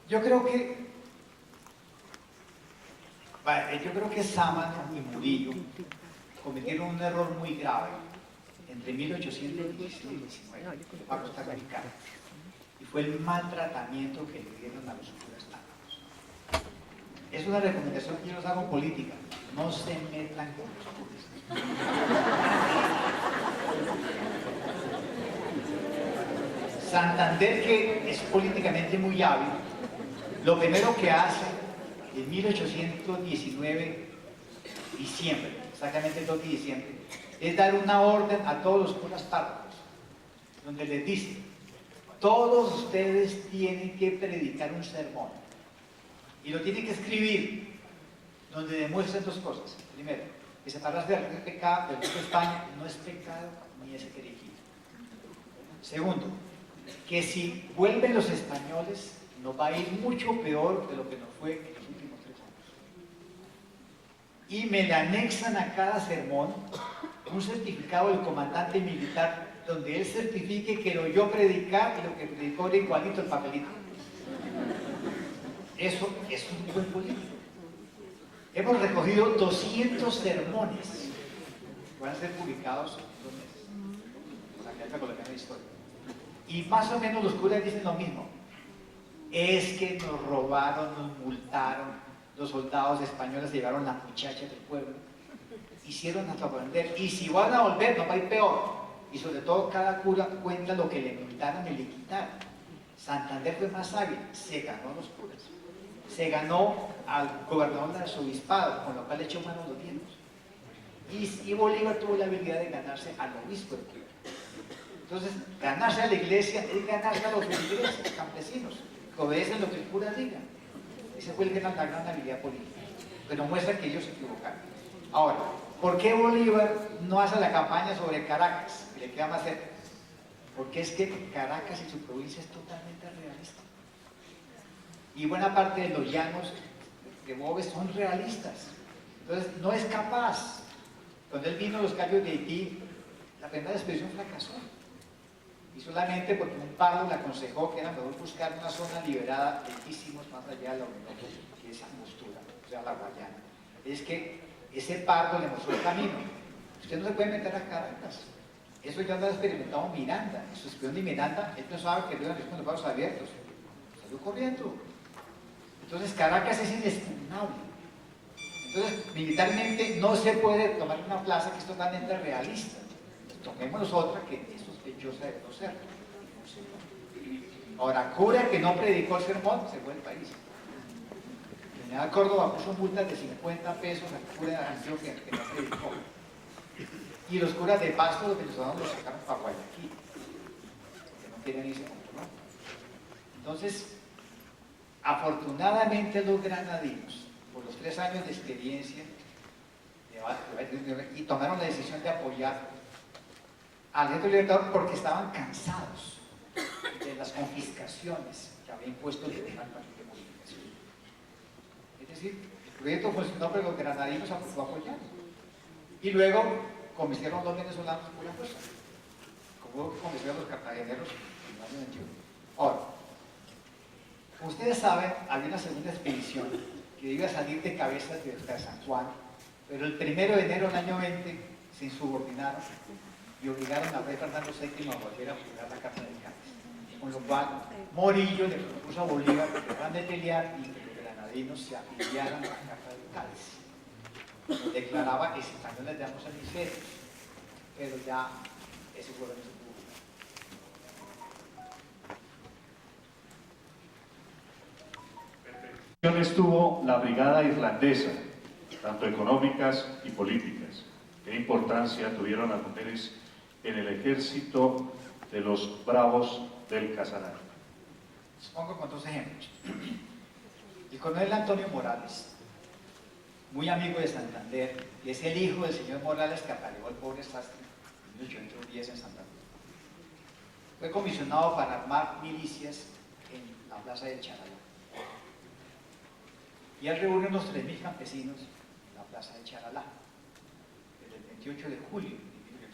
Yo creo que Sámano y Murillo cometieron un error muy grave entre 1816 y 19, que va a costar muy caro, y fue el maltratamiento que le dieron a los curas tánaros. Es una recomendación que yo les hago política: no se metan con los curas. Santander, que es políticamente muy hábil, lo primero que hace en 1819, diciembre, exactamente el 2 de diciembre, es dar una orden a todos los curas párrocos, donde les dice: todos ustedes tienen que predicar un sermón, y lo tienen que escribir, donde demuestran dos cosas. Primero, que separarse del pecado, del de España, no es pecado ni es herejía. Segundo, que si vuelven los españoles, nos va a ir mucho peor de lo que nos fue en los últimos 3 años. Y me le anexan a cada sermón un certificado del comandante militar, donde él certifique que lo oyó predicar y lo que predicó era igualito el papelito. Eso es un buen político. Hemos recogido 200 sermones que van a ser publicados en 2 meses, la Academia Colombiana de Historia. Y más o menos los curas dicen lo mismo: es que nos robaron, nos multaron, los soldados españoles se llevaron la muchacha del pueblo, hicieron hasta aprender, y si van a volver nos va a ir peor. Y sobre todo cada cura cuenta lo que le multaron y le quitaron. Santander fue más hábil, se ganó a los curas, se ganó al gobernador del arzobispado, con lo cual le echó mano a los bienes. Y Bolívar tuvo la habilidad de ganarse al obispo del pueblo. Entonces, ganarse a la iglesia es ganarse a los feligreses, campesinos, que obedecen lo que el cura diga. Esa fue la gran habilidad política, pero muestra que ellos se equivocaron. Ahora, ¿por qué Bolívar no hace la campaña sobre Caracas, que le queda más cerca? Porque es que Caracas y su provincia es totalmente realista. Y buena parte de los llanos de Boves son realistas. Entonces, no es capaz. Cuando él vino a los Cayos de Haití, la primera expedición fracasó. Y solamente porque un pardo le aconsejó que era mejor buscar una zona liberada lejísimos más allá de la Orinoco, que es Angostura, o sea, la Guayana. Es que ese pardo le mostró el camino. Usted no se puede meter a Caracas. Eso ya lo ha experimentado Miranda. En su expedición de Miranda, él pensaba que iban con los brazos abiertos. Salió corriendo. Entonces, Caracas es inexpugnable. Entonces, militarmente no se puede tomar una plaza que es totalmente realista. Tomémonos otra que es sospechosa de no ser. Ahora, cura que no predicó el sermón, se fue del país. El general Córdoba puso multas de 50 pesos al cura de Antioquia que no predicó. Y los curas de Pasto, los venezolanos, los sacaron para Guayaquil, porque no querían irse con Colón. Entonces, afortunadamente los granadinos, por los 3 años de experiencia, y tomaron la decisión de apoyar al Ejército Libertador porque estaban cansados de las confiscaciones que había impuesto el Tribunal de Modificación. Es decir, el proyecto funcionó, pero los granadinos lo apoyaron. Y luego convencieron a los venezolanos por la fuerza, como convencieron a los cartageneros en el año 21. Ahora, ustedes saben, había una segunda expedición que iba a salir de Cabezas de San Juan, pero el 1 de enero del año 20 se insubordinaron y obligaron al rey Fernando VII a volver a jurar la Carta de Cádiz, con lo cual Morillo le propuso a Bolívar que dejaran de pelear y que los granadinos se afiliaran a la Carta de Cádiz. Declaraba que si españoles damos el miserio, pero ya ese fue el Estuvo la brigada irlandesa, tanto económicas y políticas. ¿Qué importancia tuvieron las mujeres en el ejército de los bravos del Casanare? Les pongo con dos ejemplos. El coronel Antonio Morales, muy amigo de Santander, y es el hijo del señor Morales que apareó el pobre sastre en 1810 en Santander. Fue comisionado para armar milicias en la plaza de Charalá. Y él reúne unos 3.000 campesinos en la plaza de Charalá, desde el 28 de julio de 1810.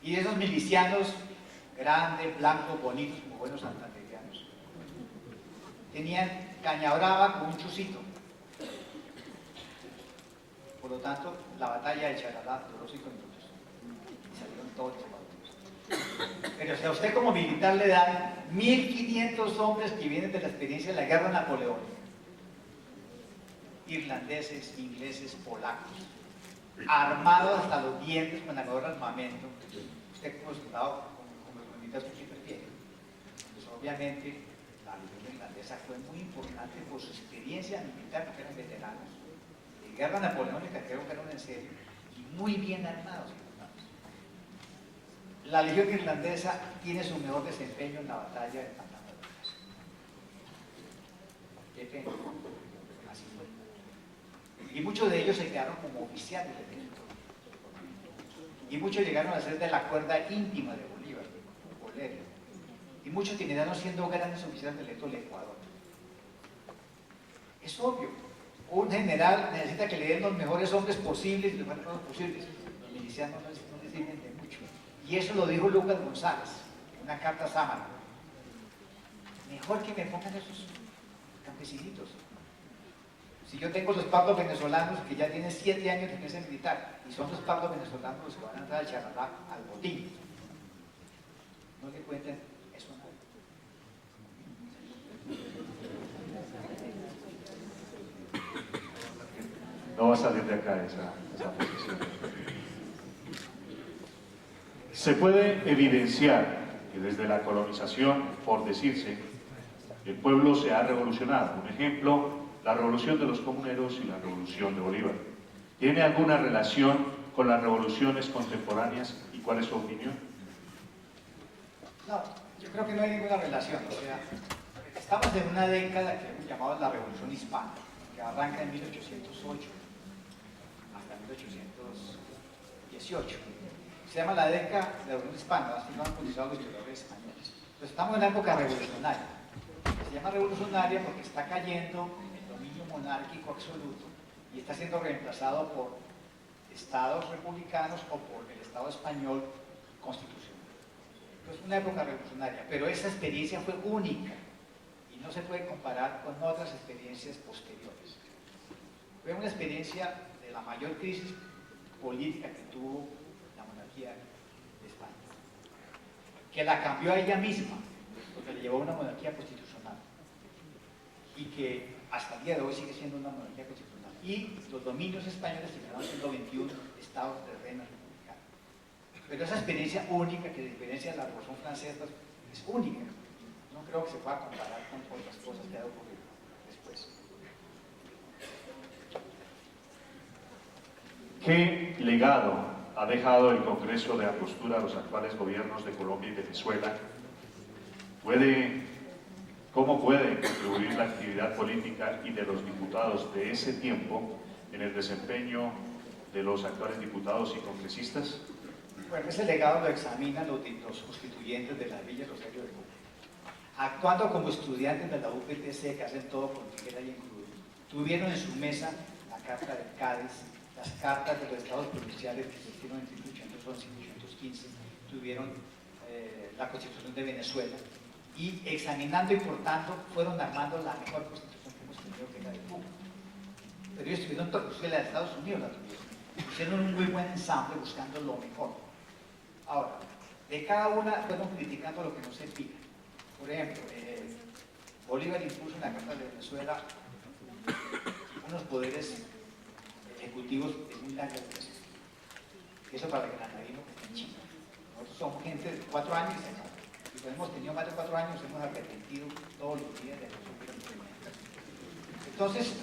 Y de esos milicianos, grandes, blancos, bonitos, como buenos santanderianos, tenían caña brava con un chucito. Por lo tanto, la batalla de Charalá duró 5 minutos y salieron todos los bandidos. Pero si a usted como militar le dan 1.500 hombres que vienen de la experiencia de la guerra napoleónica, irlandeses, ingleses, polacos, armados hasta los dientes con el mejor armamento, usted como soldado, como militar, ¿usted qué prefiere? Pues obviamente la legión irlandesa fue muy importante por su experiencia militar, porque eran veteranos de guerra napoleónica, creo que eran en serio, y muy bien armados. La legión irlandesa tiene su mejor desempeño en la batalla de Pantano de Lucas. Qué pena. Así fue. Y muchos de ellos se quedaron como oficiales del ejército. Y muchos llegaron a ser de la cuerda íntima de Bolívar, Bolerio. Y muchos terminaron siendo grandes oficiales del ejército del Ecuador. Es obvio, un general necesita que le den los mejores hombres posibles y los mejores posibles. Los milicianos no les sirven de mucho. Y eso lo dijo Lucas González, en una carta a Sámano. Mejor que me pongan esos campesinitos. Si yo tengo los pardos venezolanos que ya tienen 7 años de experiencia militar, y son los pardos venezolanos los que van a entrar a Charalá al botín, no le cuenten eso a nadie. No va a salir de acá esa posición. Se puede evidenciar que desde la colonización, por decirse, el pueblo se ha revolucionado. Un ejemplo, la revolución de los comuneros y la revolución de Bolívar. ¿Tiene alguna relación con las revoluciones contemporáneas y cuál es su opinión? No, yo creo que no hay ninguna relación. O sea, estamos en una década que hemos llamado la Revolución Hispana, que arranca en 1808 hasta 1818. Se llama la década de la Revolución Hispana, así lo han utilizado los historiadores españoles. Entonces estamos en una época revolucionaria. Se llama revolucionaria porque está cayendo el dominio monárquico absoluto y está siendo reemplazado por estados republicanos o por el Estado español constitucional. Entonces, una época revolucionaria, pero esa experiencia fue única y no se puede comparar con otras experiencias posteriores. Fue una experiencia de la mayor crisis política que tuvo la monarquía de España, que la cambió a ella misma, porque le llevó a una monarquía constitucional y que hasta el día de hoy sigue siendo una monarquía constitucional. Y los dominios españoles terminaron siendo 21 estados de reino republicano. Pero esa experiencia única, que a diferencia de la Revolución Francesa, es única. No creo que se pueda comparar con otras cosas que ha ocurrido después. ¿Qué legado ha dejado el Congreso de Angostura a los actuales gobiernos de Colombia y Venezuela? ¿Cómo puede contribuir la actividad política y de los diputados de ese tiempo en el desempeño de los actuales diputados y congresistas? Bueno, ese legado lo examinan los constituyentes de la Villa Rosario de Cuba. Actuando como estudiantes de la UPTC, que hacen todo con tijera y engrudo, tuvieron en su mesa la Carta de Cádiz, las cartas de los estados provinciales que se hicieron entre 1811 y 1815, tuvieron la Constitución de Venezuela, y examinando y por tanto fueron armando la mejor constitución que hemos tenido, que es la de Cuba. Pero ellos tuvieron la de Estados Unidos, la tuvieron. hicieron un muy buen ensamble buscando lo mejor. Ahora, de cada una fueron criticando lo que no servía. Por ejemplo, Bolívar impuso en la Carta de Venezuela unos poderes ejecutivos de muy larga duración. Eso para el granadino que está en China. Nosotros somos gente de 4 años y se acabó. Y cuando hemos tenido más de 4 años hemos arrepentido todos los días de nosotros. Entonces,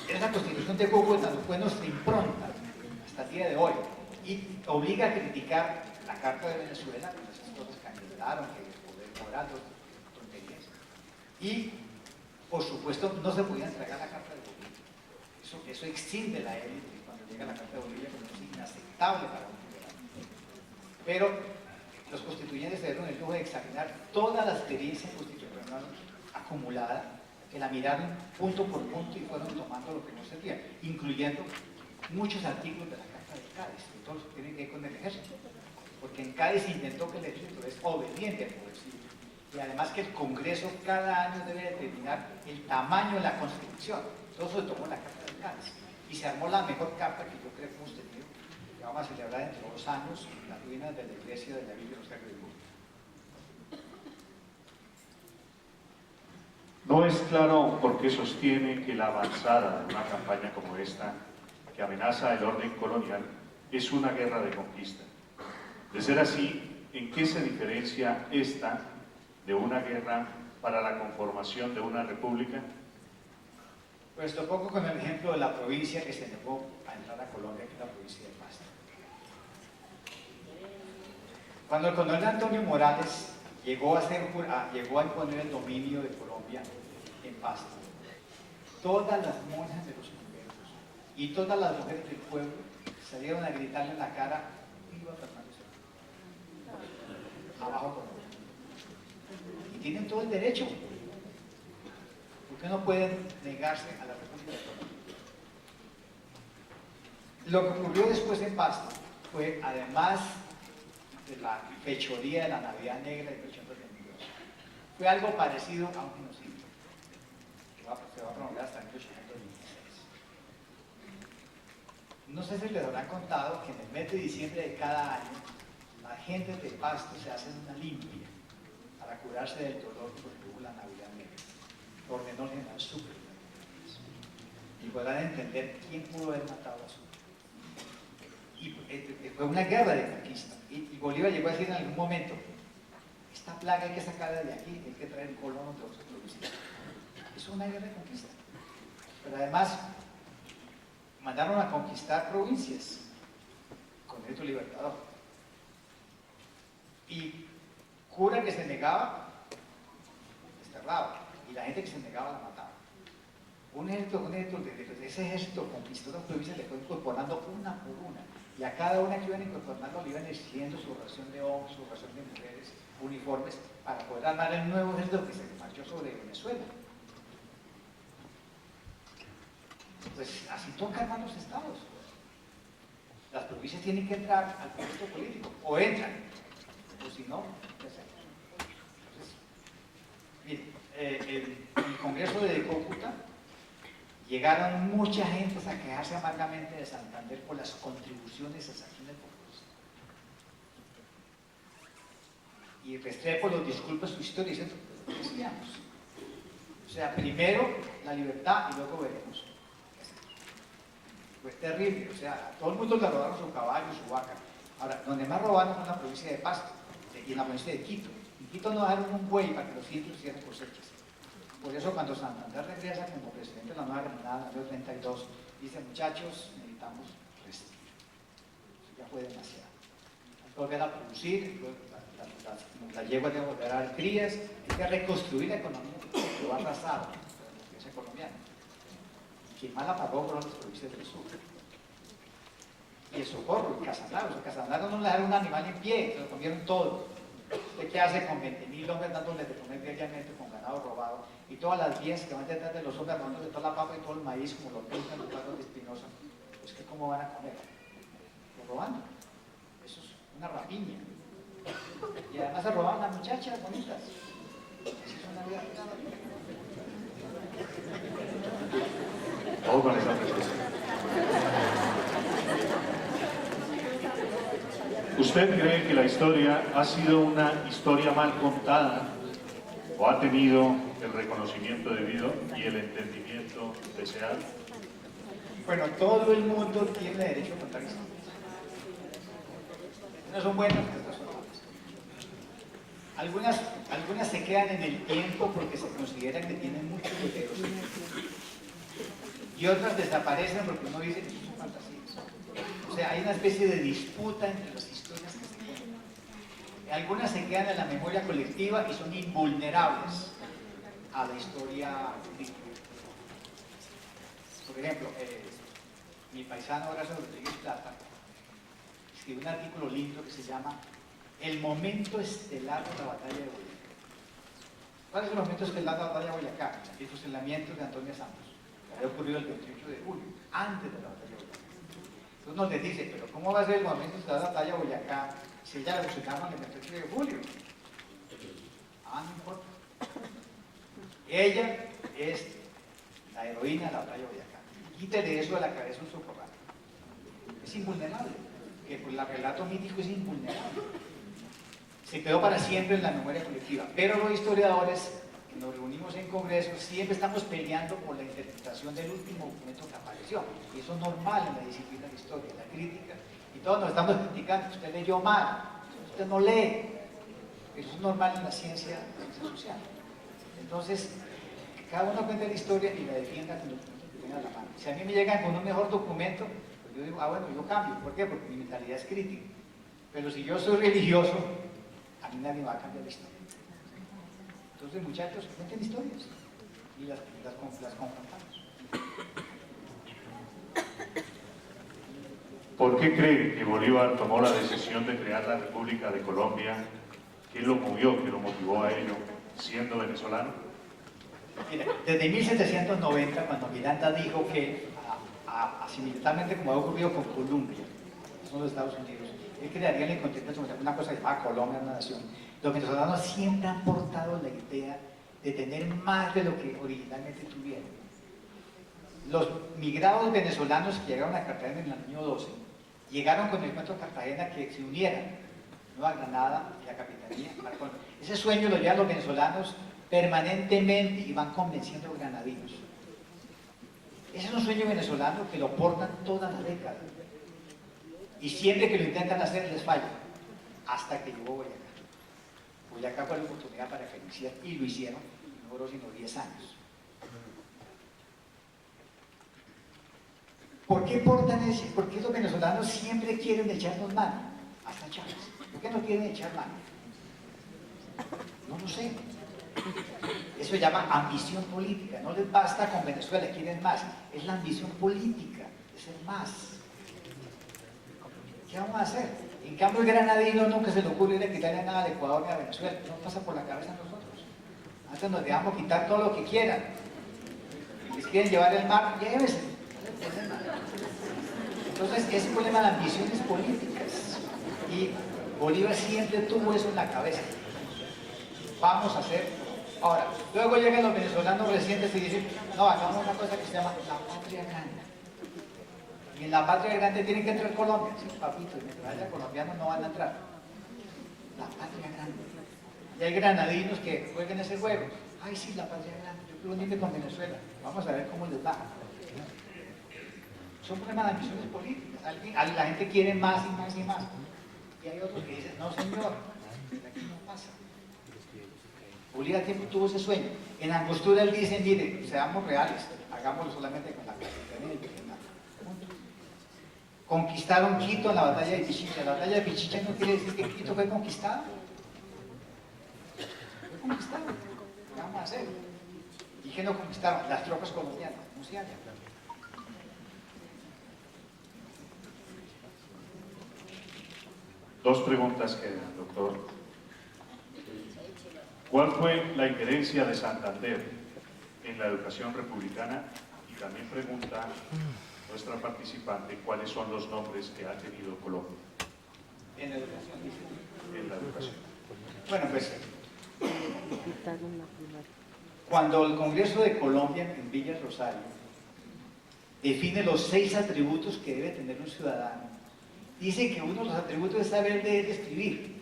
esa Constitución de Cúcuta fue nuestra impronta hasta el día de hoy y obliga a criticar la Carta de Venezuela, con esas cosas que ayudaron, que el poder moral, tonterías. Y, por supuesto, no se podía entregar la Carta de Bolivia. Eso extiende la élite cuando llega la Carta de Bolivia, como es inaceptable para un liberal. Pero los constituyentes se dieron el lujo de examinar toda la experiencia constitucional acumulada, que la miraron punto por punto y fueron tomando lo que no servía, incluyendo muchos artículos de la Carta de Cádiz, que todos tienen que ver con el ejército, porque en Cádiz se inventó que el ejército es obediente al poder civil, y además que el Congreso cada año debe determinar el tamaño de la Constitución. Todo eso se tomó en la Carta de Cádiz, y se armó la mejor carta que yo creo que hemos tenido, que vamos a celebrar dentro de 2 años en las ruinas de la iglesia de la Virgen de los Sacros de Burgos. No es claro por qué sostiene que la avanzada de una campaña como esta, que amenaza el orden colonial, es una guerra de conquista. De ser así, ¿en qué se diferencia esta de una guerra para la conformación de una república? Pues lo pongo con el ejemplo de la provincia que se negó a entrar a Colombia, que es la provincia de Pasto. Cuando el coronel Antonio Morales llegó a imponer el dominio de Colombia en Pasto, todas las monjas de los conventos y todas las mujeres del pueblo salieron a gritarle en la cara: ¡Viva Fernando VII! Abajo Colombia. Y tienen todo el derecho. ¿Por qué no pueden negarse a la República de Colombia? Lo que ocurrió después en Pasto fue, además de la fechoría de la Navidad Negra y fechoría de Dios, fue algo parecido a un genocidio que se va a prolongar hasta 1816. No sé si les habrán contado que en el mes de diciembre de cada año la gente de Pasto se hace una limpia para curarse del dolor porque hubo la Navidad Negra. Lo ordenó el general Sucre. Y podrán entender quién pudo haber matado a Sucre. Y fue una guerra de conquista. Y Bolívar llegó a decir en algún momento: esta plaga hay que sacarla de aquí, hay que traer colonos de otras provincias. Es una guerra de conquista. Pero además, mandaron a conquistar provincias con derecho libertador. Y cura que se negaba, desterraba. Y la gente que se negaba la mataba. Ese ejército conquistó las provincias, le fue incorporando una por una. Y a cada una que iban incorporando le iban exigiendo su ración de hombres, su ración de mujeres, uniformes, para poder armar el nuevo ejército que se marchó sobre Venezuela. Pues así toca armar los estados. Las provincias tienen que entrar al proyecto político, o entran, o si no, ¿qué hacemos? Entonces, miren, en el Congreso de Cúcuta llegaron mucha gente a quejarse amargamente de Santander por las contribuciones a Santander Populares. Y Restrepo los disculpa su historia diciendo: ¿qué decíamos? O sea, primero la libertad y luego veremos. Fue terrible, o sea, a todo el mundo le robaron su caballo, su vaca. Ahora, donde más robaron fue en la provincia de Pasto y en la provincia de Quito. En Quito no dejaron un buey para que los indios hicieran cosechas. Por eso cuando Santander regresa como presidente de la nueva Granada en el 32, dice: muchachos, necesitamos resistir. Ya fue demasiado. Hay que volver a producir, las yeguas deben volver a dar crías, hay que reconstruir la economía que va arrasada, la defensa colombiana. Quien más la pagó fueron las provincias del sur. Y el Socorro, el Casanare. Los Casanare no le dejaron un animal en pie, se lo comieron todo. ¿Usted qué hace con 20.000 hombres dándoles de comer diariamente con ganado robado? Y todas las vías que van detrás de los hombres robándole toda la papa y todo el maíz, como lo pintan los platos de Espinosa. Pues que ¿cómo van a comer? Lo robando. Eso es una rapiña. Y además se robaban las muchachas bonitas. Eso es una vida. Todo con esa presencia. ¿Usted cree que la historia ha sido una historia mal contada o ha tenido el reconocimiento debido y el entendimiento deseado? Bueno, todo el mundo tiene derecho a contar historias. Unas son buenas, otras son malas. Algunas se quedan en el tiempo porque se consideran que tienen muchos herederos. Y otras desaparecen porque uno dice que son fantasías. O sea, hay una especie de disputa entre las historias que se cuentan. Algunas se quedan en la memoria colectiva y son invulnerables a la historia individual. Por ejemplo, mi paisano Horacio Rodríguez Plata escribió un artículo lindo que se llama El momento estelar de la batalla de Boyacá. ¿Cuál es el momento estelar de la batalla de Boyacá? El fusilamiento de Antonio Santos, que había ocurrido el 28 de julio, antes de la batalla de Boyacá. Entonces nos dice, pero ¿cómo va a ser el momento estelar de la batalla de Boyacá si ella la fusilaron el 28 de julio? No importa. Ella es la heroína de la batalla de Boyacá. Quítele eso de la cabeza un socorrado. Es invulnerable, que por el relato mítico es invulnerable. Se quedó para siempre en la memoria colectiva. Pero los historiadores que nos reunimos en congresos siempre estamos peleando por la interpretación del último documento que apareció. Y eso es normal en la disciplina de historia, la crítica. Y todos nos estamos criticando, usted leyó mal, usted no lee. Eso es normal en la ciencia social. Entonces, cada uno cuenta la historia y la defienda con el documento que tenga a la mano. Si a mí me llegan con un mejor documento, pues yo digo, bueno, yo cambio. ¿Por qué? Porque mi mentalidad es crítica. Pero si yo soy religioso, a mí nadie me va a cambiar la historia. Entonces, muchachos, cuenten historias y las confrontamos. ¿Por qué cree que Bolívar tomó la decisión de crear la República de Colombia? ¿Qué lo movió, qué lo motivó a ello, siendo venezolano? Mira, desde 1790, cuando Miranda dijo que, similarmente como ha ocurrido con Colombia, que son los Estados Unidos, él crearía en el continente una cosa llamada Colombia, una nación. Los venezolanos siempre han portado la idea de tener más de lo que originalmente tuvieron. Los migrados venezolanos que llegaron a Cartagena en el año 12, llegaron con el cuento de Cartagena que se unieran Nueva Granada y la capitanía. Ese sueño lo llevan los venezolanos permanentemente y van convenciendo a los granadinos. Ese es un sueño venezolano que lo portan toda la década. Y siempre que lo intentan hacer les falla, hasta que llegó Boyacá. Boyacá fue la oportunidad para que lo hicieran, y lo hicieron, no duró sino 10 años. ¿Por qué portan ese? ¿Por qué los venezolanos siempre quieren echarnos mano? Hasta Chávez. ¿Por qué no quieren echar mano? No lo sé. Eso se llama ambición política. No les basta con Venezuela, quieren más. Es la ambición política, es ser más. ¿Qué vamos a hacer? En cambio, el granadino nunca se le ocurre ir a quitarle nada al Ecuador ni a Venezuela. No pasa por la cabeza a nosotros. Antes nos dejamos quitar todo lo que quieran. Si les quieren llevar el mar, llévese. Entonces, es un problema de ambiciones políticas. Y Bolívar siempre tuvo eso en la cabeza. Vamos a hacer. Ahora, luego llegan los venezolanos recientes y dicen, no, hagamos una cosa que se llama la patria grande. Y en la patria grande tienen que entrar Colombia. Sí, papito, y mientras haya colombianos no van a entrar. La patria grande. Y hay granadinos que jueguen ese juego. Ay, sí, la patria grande. Yo quiero unirme con Venezuela. Vamos a ver cómo les va. Son problemas de ambiciones políticas. La gente quiere más y más y más. Y hay otros que dicen, no señor, aquí no pasa. Bolívar tiempo tuvo ese sueño. En Angostura él dice, mire, seamos reales, hagámoslo solamente con la capitanía y el virreinato. Conquistaron Quito en la batalla de Pichicha. La batalla de Pichicha no quiere decir que Quito fue conquistado. Fue conquistado. ¿Qué vamos a hacer? ¿Y qué no conquistaron? Las tropas colombianas. No se hallan. Dos preguntas quedan, doctor. ¿Cuál fue la injerencia de Santander en la educación republicana? Y también pregunta nuestra participante, ¿cuáles son los nombres que ha tenido Colombia? En la educación, dice. En la educación. Bueno, pues, cuando el Congreso de Colombia en Villa Rosario define los 6 atributos que debe tener un ciudadano, dice que uno de los atributos es saber leer y escribir.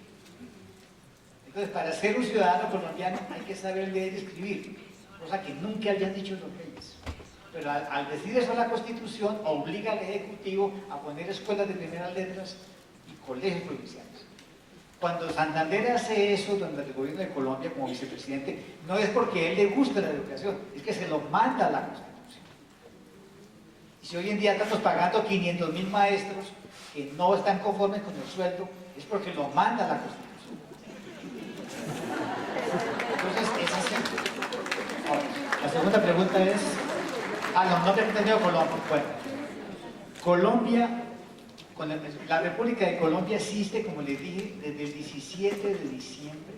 Entonces, para ser un ciudadano colombiano hay que saber leer y escribir, cosa que nunca habían dicho los reyes. Pero al decir eso la Constitución, obliga al Ejecutivo a poner escuelas de primeras letras y colegios provinciales. Cuando Santander hace eso durante el gobierno de Colombia como vicepresidente, no es porque a él le gusta la educación, es que se lo manda la Constitución. Y si hoy en día estamos pagando 500.000 maestros que no están conformes con el sueldo, es porque lo manda la Constitución. Entonces, es así. Ahora, la segunda pregunta es... no te he entendido Colombia. Bueno, Colombia, la República de Colombia existe, como les dije, desde el 17 de diciembre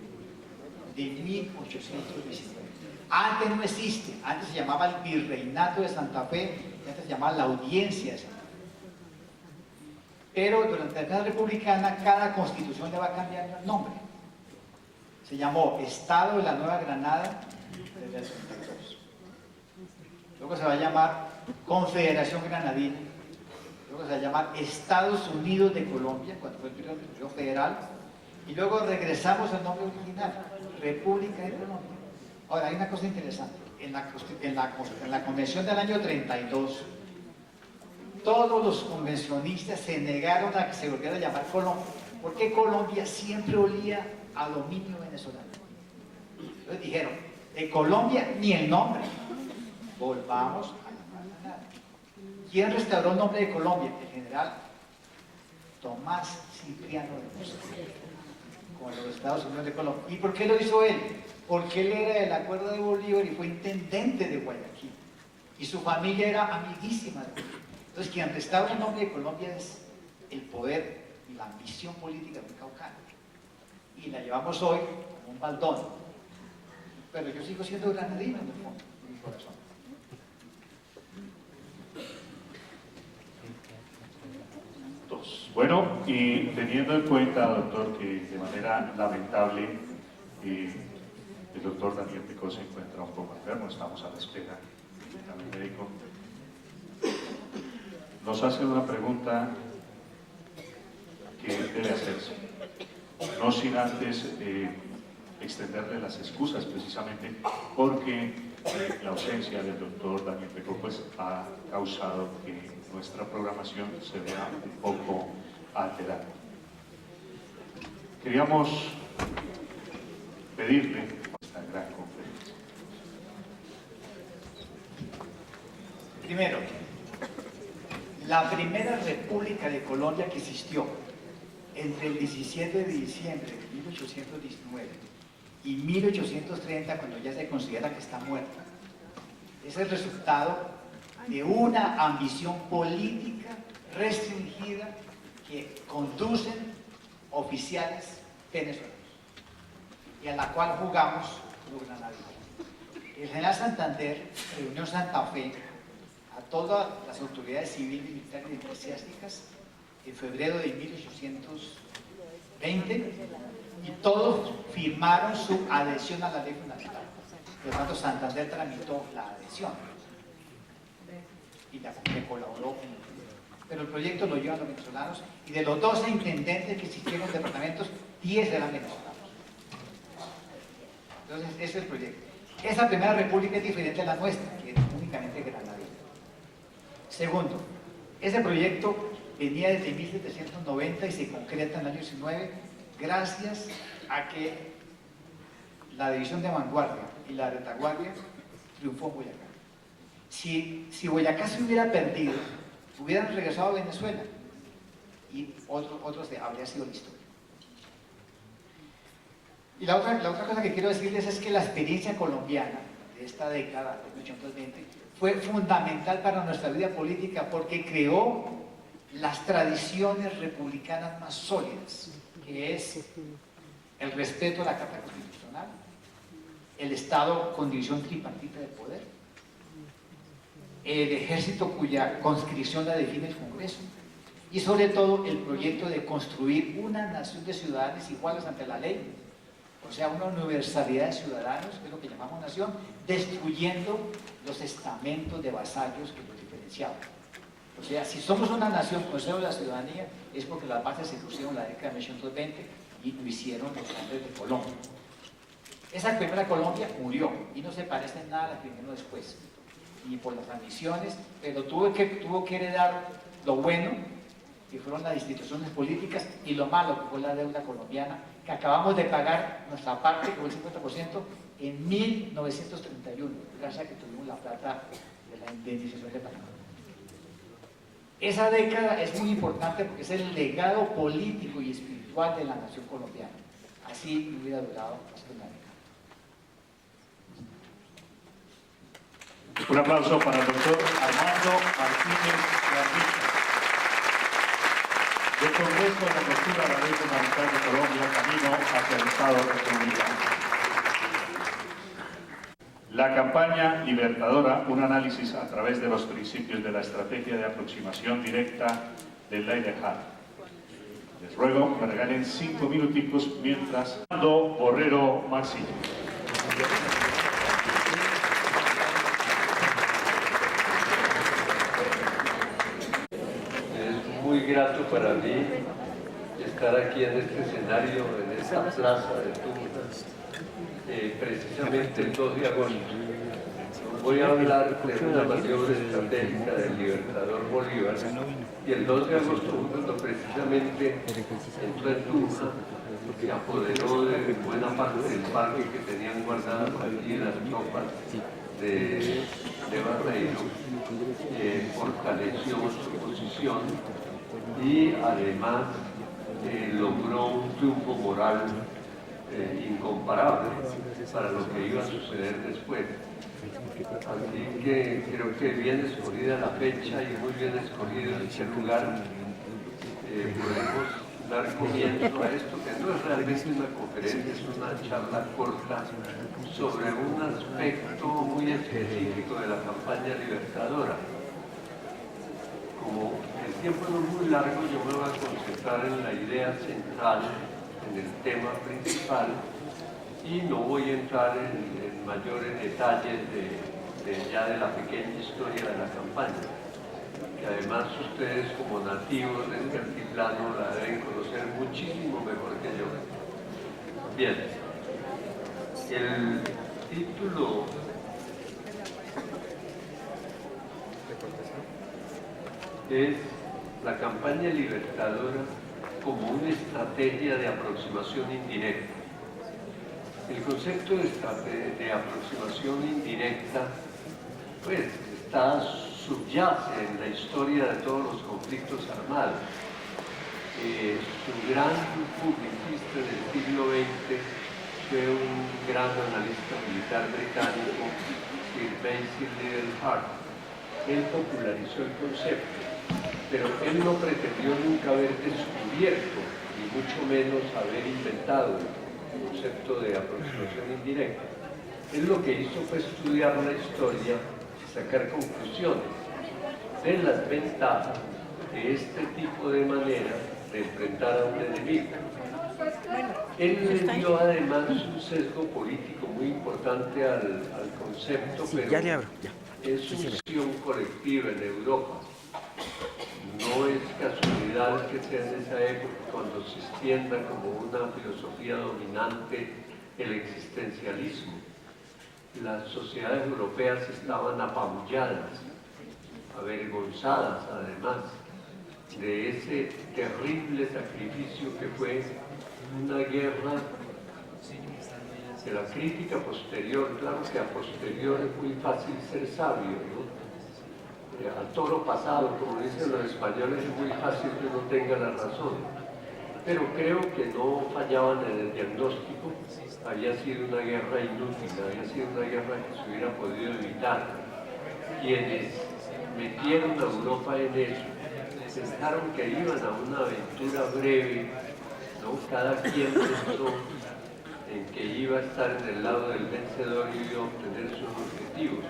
de 1819. Antes no existe, antes se llamaba el Virreinato de Santa Fe, y antes se llamaba la Audiencia de Santa Fe. Pero durante la Edad Republicana, cada constitución le va cambiando el nombre. Se llamó Estado de la Nueva Granada desde el 62. Luego se va a llamar Confederación Granadina, luego se va a llamar Estados Unidos de Colombia, cuando fue el periodo federal, y luego regresamos al nombre original, República de Colombia. Ahora, hay una cosa interesante, en la convención del año 32, todos los convencionistas se negaron a que se volviera a llamar Colombia, porque Colombia siempre olía a dominio venezolano. Entonces dijeron, de Colombia ni el nombre. Volvamos a la nada. ¿Quién restauró el nombre de Colombia? El general Tomás Cipriano de Mosquera, con los Estados Unidos de Colombia. ¿Y por qué lo hizo él? Porque él era del acuerdo de Bolívar y fue intendente de Guayaquil. Y su familia era amiguísima de Bolívar. Entonces, quien restaura el nombre de Colombia es el poder y la ambición política de un caucano. Y la llevamos hoy como un baldón. Pero yo sigo siendo granadino en el fondo, en mi corazón. Bueno, y teniendo en cuenta, doctor, que de manera lamentable el doctor Daniel Picó se encuentra un poco enfermo, estamos a la espera del dictamen médico, nos hace una pregunta que debe hacerse, no sin antes extenderle las excusas precisamente porque la ausencia del doctor Daniel Picó pues, ha causado que nuestra programación se vea un poco alterada. Queríamos pedirle esta gran conferencia. Primero, la primera república de Colombia que existió entre el 17 de diciembre de 1819 y 1830, cuando ya se considera que está muerta, es el resultado de una ambición política restringida que conducen oficiales venezolanos y a la cual jugamos los granadinos. El general Santander reunió en Santa Fe a todas las autoridades civiles, militares y eclesiásticas en febrero de 1820 y todos firmaron su adhesión a la ley fundamental. Por lo tanto, Santander tramitó la adhesión y le colaboró. Pero el proyecto lo llevan los venezolanos y de los 12 intendentes que existieron en los departamentos, 10 eran venezolanos. Entonces, ese es el proyecto. Esa primera república es diferente a la nuestra, que es únicamente granadina. Segundo, ese proyecto venía desde 1790 y se concreta en el año 19 gracias a que la división de vanguardia y la retaguardia triunfó en Boyacá. Si Boyacá se hubiera perdido, hubieran regresado a Venezuela y otros habría sido la historia. Y la otra cosa que quiero decirles es que la experiencia colombiana de esta década, de 1820, fue fundamental para nuestra vida política porque creó las tradiciones republicanas más sólidas, que es el respeto a la Carta Constitucional, el Estado con división tripartita de poder, el ejército cuya conscripción la define el Congreso, y sobre todo el proyecto de construir una nación de ciudadanos iguales ante la ley, o sea, una universalidad de ciudadanos, que es lo que llamamos nación, destruyendo los estamentos de vasallos que los diferenciaban. O sea, si somos una nación con seno de la ciudadanía, es porque las bases se pusieron en la década de 1920 y lo hicieron los hombres de Colombia. Esa primera Colombia murió y no se parece en nada a la que vino después, ni por las ambiciones, pero tuvo que heredar lo bueno, que fueron las instituciones políticas, y lo malo, que fue la deuda colombiana, que acabamos de pagar nuestra parte, que fue el 50%, en 1931, gracias a que tuvimos la plata de la indemnización de Panamá. Esa década es muy importante porque es el legado político y espiritual de la nación colombiana. Así hubiera durado más que una década. Un aplauso para el doctor Armando Martínez Garnica, del Congreso de la Postura de la Ley Fundamental de Colombia, camino hacia el Estado republicano. La campaña libertadora, un análisis a través de los principios de la estrategia de aproximación directa del Ley de Hart. Les ruego que me regalen 5 minuticos mientras Fernando Borrero Marcillo. Es muy grato para mí estar aquí en este escenario, en esta plaza de Tunja, precisamente el 2 de agosto. Voy a hablar de una maniobra estratégica del libertador Bolívar, y el 2 de agosto, cuando precisamente entró en Tunja, se apoderó de buena parte del parque que tenían guardadas allí las tropas de Barreiro, fortaleció su posición y además logró un triunfo moral incomparable para lo que iba a suceder después. Así que creo que bien escogida la fecha y muy bien escogido este lugar, podemos dar comienzo a esto, que no es realmente una conferencia, es una charla corta sobre un aspecto muy específico de la campaña libertadora. Como el tiempo no es muy largo, yo me voy a concentrar en la idea central, en el tema principal, y no voy a entrar en mayores detalles ya de la pequeña historia de la campaña, que además ustedes como nativos de este altiplano la deben conocer muchísimo mejor que yo. Bien, el título es la campaña libertadora como una estrategia de aproximación indirecta. El concepto de aproximación indirecta pues subyace en la historia de todos los conflictos armados. Su gran publicista del siglo XX fue un gran analista militar británico, Sir Basil Liddell Hart. Él popularizó el concepto, pero él no pretendió nunca haber descubierto, ni mucho menos haber inventado el concepto de aproximación indirecta. Él lo que hizo fue estudiar la historia y sacar conclusiones de las ventajas de este tipo de manera de enfrentar a un enemigo. Él le dio además un sesgo político muy importante al concepto, sí, pero ya le abro, es una acción colectiva en Europa. No es casualidad que sea en esa época cuando se extienda como una filosofía dominante el existencialismo. Las sociedades europeas estaban apabulladas, avergonzadas además de ese terrible sacrificio que fue una guerra de la crítica posterior. Claro que a posterior es muy fácil ser sabio, ¿no? Al toro pasado, como dicen los españoles, es muy fácil que uno tenga la razón, pero creo que no fallaban en el diagnóstico. Había sido una guerra inútil, había sido una guerra que se hubiera podido evitar. Quienes metieron a Europa en eso pensaron que iban a una aventura breve, ¿no? Cada quien pensó en que iba a estar en el lado del vencedor y iba a obtener sus objetivos.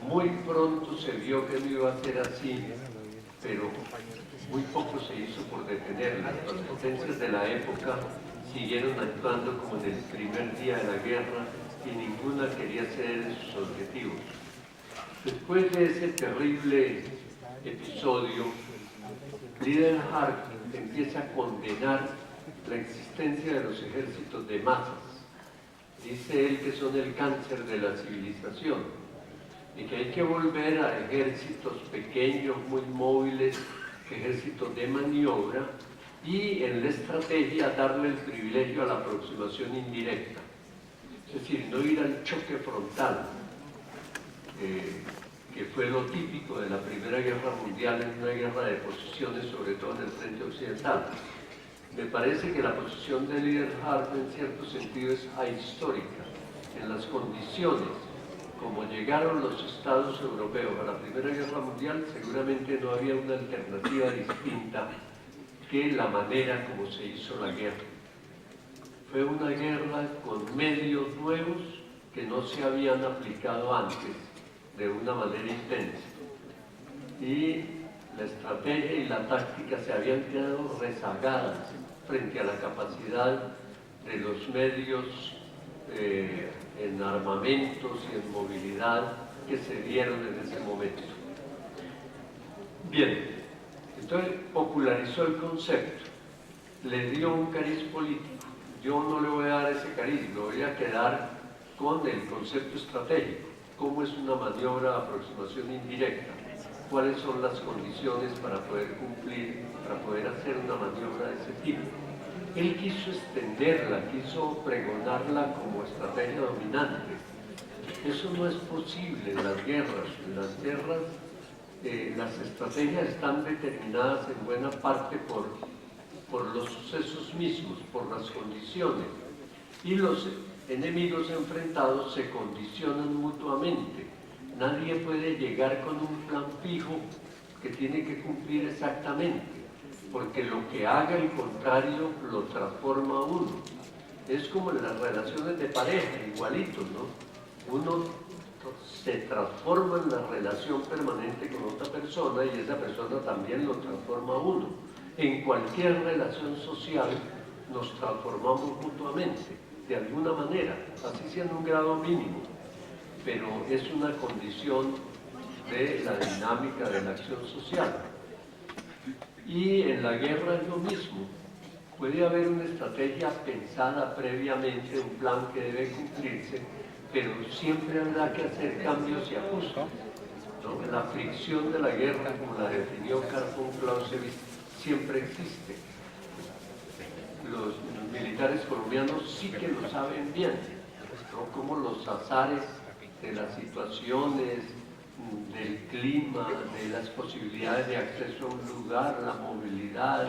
Muy pronto se vio que no iba a ser así, pero muy poco se hizo por detenerla. Las potencias de la época siguieron actuando como en el primer día de la guerra y ninguna quería ceder sus objetivos. Después de ese terrible episodio, Lidenhart empieza a condenar la existencia de los ejércitos de masas. Dice él que son el cáncer de la civilización y que hay que volver a ejércitos pequeños, muy móviles, ejércitos de maniobra, y en la estrategia darle el privilegio a la aproximación indirecta. Es decir, no ir al choque frontal, que fue lo típico de la Primera Guerra Mundial, en una guerra de posiciones, sobre todo en el frente occidental. Me parece que la posición de Lidenhart en cierto sentido es ahistórica. En las condiciones como llegaron los estados europeos a la Primera Guerra Mundial, seguramente no había una alternativa distinta que la manera como se hizo la guerra. Fue una guerra con medios nuevos que no se habían aplicado antes de una manera intensa. Y la estrategia y la táctica se habían quedado rezagadas frente a la capacidad de los medios en armamentos y en movilidad que se dieron en ese momento. Bien, entonces popularizó el concepto, le dio un cariz político. Yo no le voy a dar ese cariz, me voy a quedar con el concepto estratégico. ¿Cómo es una maniobra de aproximación indirecta? ¿Cuáles son las condiciones para poder cumplir, para poder hacer una maniobra de ese tipo? Él quiso extenderla, quiso pregonarla como estrategia dominante. Eso no es posible en las guerras. En las guerras las estrategias están determinadas en buena parte por los sucesos mismos, por las condiciones. Y los enemigos enfrentados se condicionan mutuamente. Nadie puede llegar con un plan fijo que tiene que cumplir exactamente, porque lo que haga el contrario lo transforma a uno. Es como en las relaciones de pareja, igualito, ¿no? Uno se transforma en la relación permanente con otra persona y esa persona también lo transforma a uno. En cualquier relación social nos transformamos mutuamente, de alguna manera, así sea en un grado mínimo, pero es una condición de la dinámica de la acción social. Y en la guerra es lo mismo. Puede haber una estrategia pensada previamente, un plan que debe cumplirse, pero siempre habrá que hacer cambios y ajustes, ¿no? La fricción de la guerra, como la definió Karl von Clausewitz, siempre existe. Los militares colombianos sí que lo saben bien, ¿no? Como los azares de las situaciones, del clima, de las posibilidades de acceso a un lugar, la movilidad,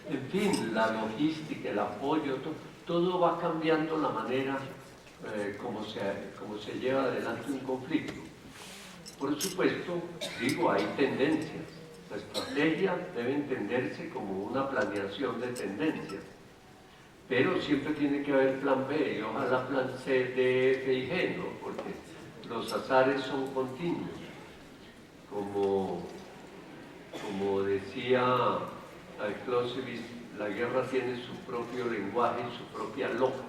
en fin, la logística, el apoyo, todo va cambiando la manera como se lleva adelante un conflicto. Por supuesto, digo, hay tendencias. La estrategia debe entenderse como una planeación de tendencias, pero siempre tiene que haber plan B y ojalá plan C, D, F y G, ¿no? Porque los azares son continuos. Como decía Clausewitz, la guerra tiene su propio lenguaje y su propia lógica,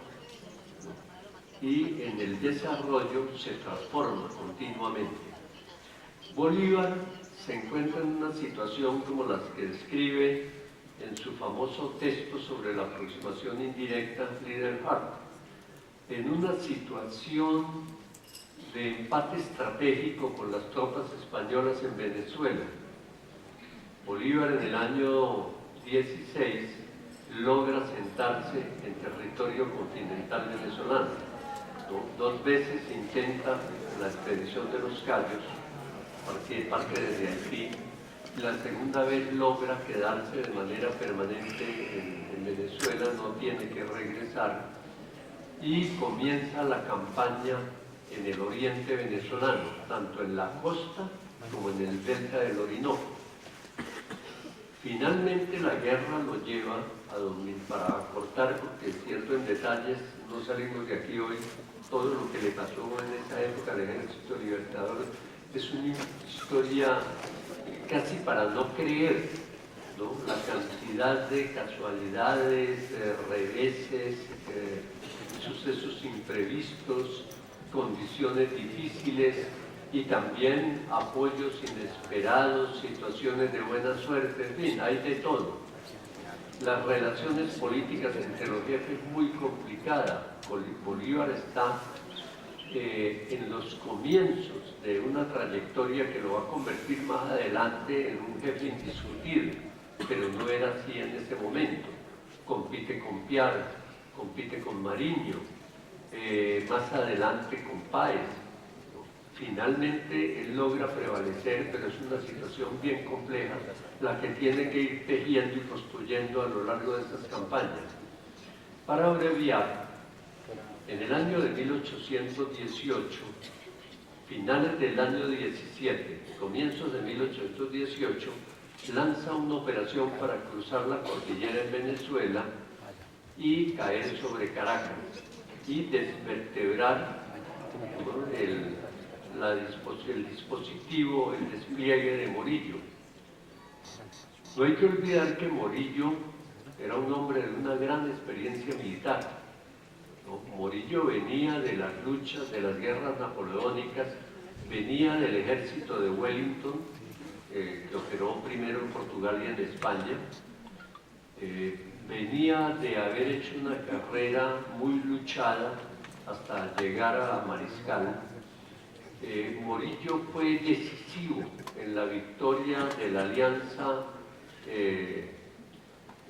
¿no? Y en el desarrollo se transforma continuamente. Bolívar se encuentra en una situación como las que describe en su famoso texto sobre la aproximación indirecta Lidenhart, en una situación de empate estratégico con las tropas españolas en Venezuela. Bolívar en el año 16 logra sentarse en territorio continental venezolano, ¿no? 2 veces intenta la expedición de los Cayos, parte desde Haití, y la segunda vez logra quedarse de manera permanente en Venezuela, no tiene que regresar, y comienza la campaña en el oriente venezolano, tanto en la costa como en el delta del Orinoco. Finalmente la guerra lo lleva a dormir, para acortar, porque es cierto en detalles, no salimos de aquí hoy, todo lo que le pasó en esa época al Ejército Libertador es una historia casi para no creer, ¿no? La cantidad de casualidades, reveses, sucesos imprevistos, condiciones difíciles, y también apoyos inesperados, situaciones de buena suerte, en fin, hay de todo. Las relaciones políticas entre los jefes muy complicadas. Bolívar está en los comienzos de una trayectoria que lo va a convertir más adelante en un jefe indiscutible, pero no era así en ese momento. Compite con Piar, compite con Mariño, más adelante con Páez. Finalmente él logra prevalecer, pero es una situación bien compleja la que tiene que ir tejiendo y construyendo a lo largo de estas campañas. Para abreviar, en el año de 1818, finales del año 17, comienzos de 1818, lanza una operación para cruzar la cordillera en Venezuela y caer sobre Caracas y desvertebrar el dispositivo, el despliegue de Morillo. No hay que olvidar que Morillo era un hombre de una gran experiencia militar, ¿no? Morillo venía de las luchas, de las guerras napoleónicas, venía del ejército de Wellington, que operó primero en Portugal y en España, venía de haber hecho una carrera muy luchada hasta llegar a mariscal. Morillo fue decisivo en la victoria de la alianza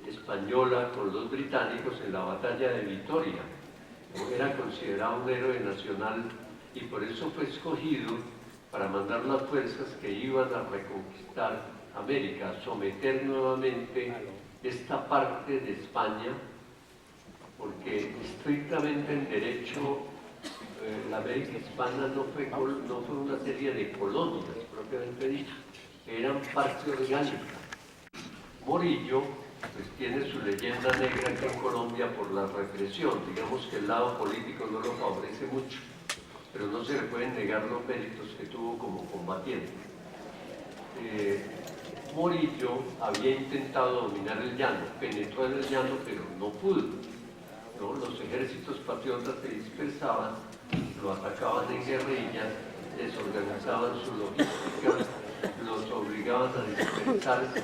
española con los británicos en la batalla de Vitoria. Era considerado un héroe nacional y por eso fue escogido para mandar las fuerzas que iban a reconquistar América, a someter nuevamente esta parte de España, porque estrictamente en derecho la América hispana no fue una serie de colonias propiamente dicho, eran parte orgánica. Morillo pues tiene su leyenda negra aquí en Colombia por la represión, digamos que el lado político no lo favorece mucho, pero no se le pueden negar los méritos que tuvo como combatiente. Morillo había intentado dominar el llano, penetró en el llano pero no pudo, ¿no? Los ejércitos patriotas se dispersaban, lo atacaban en guerrillas, desorganizaban su logística, los obligaban a dispersarse.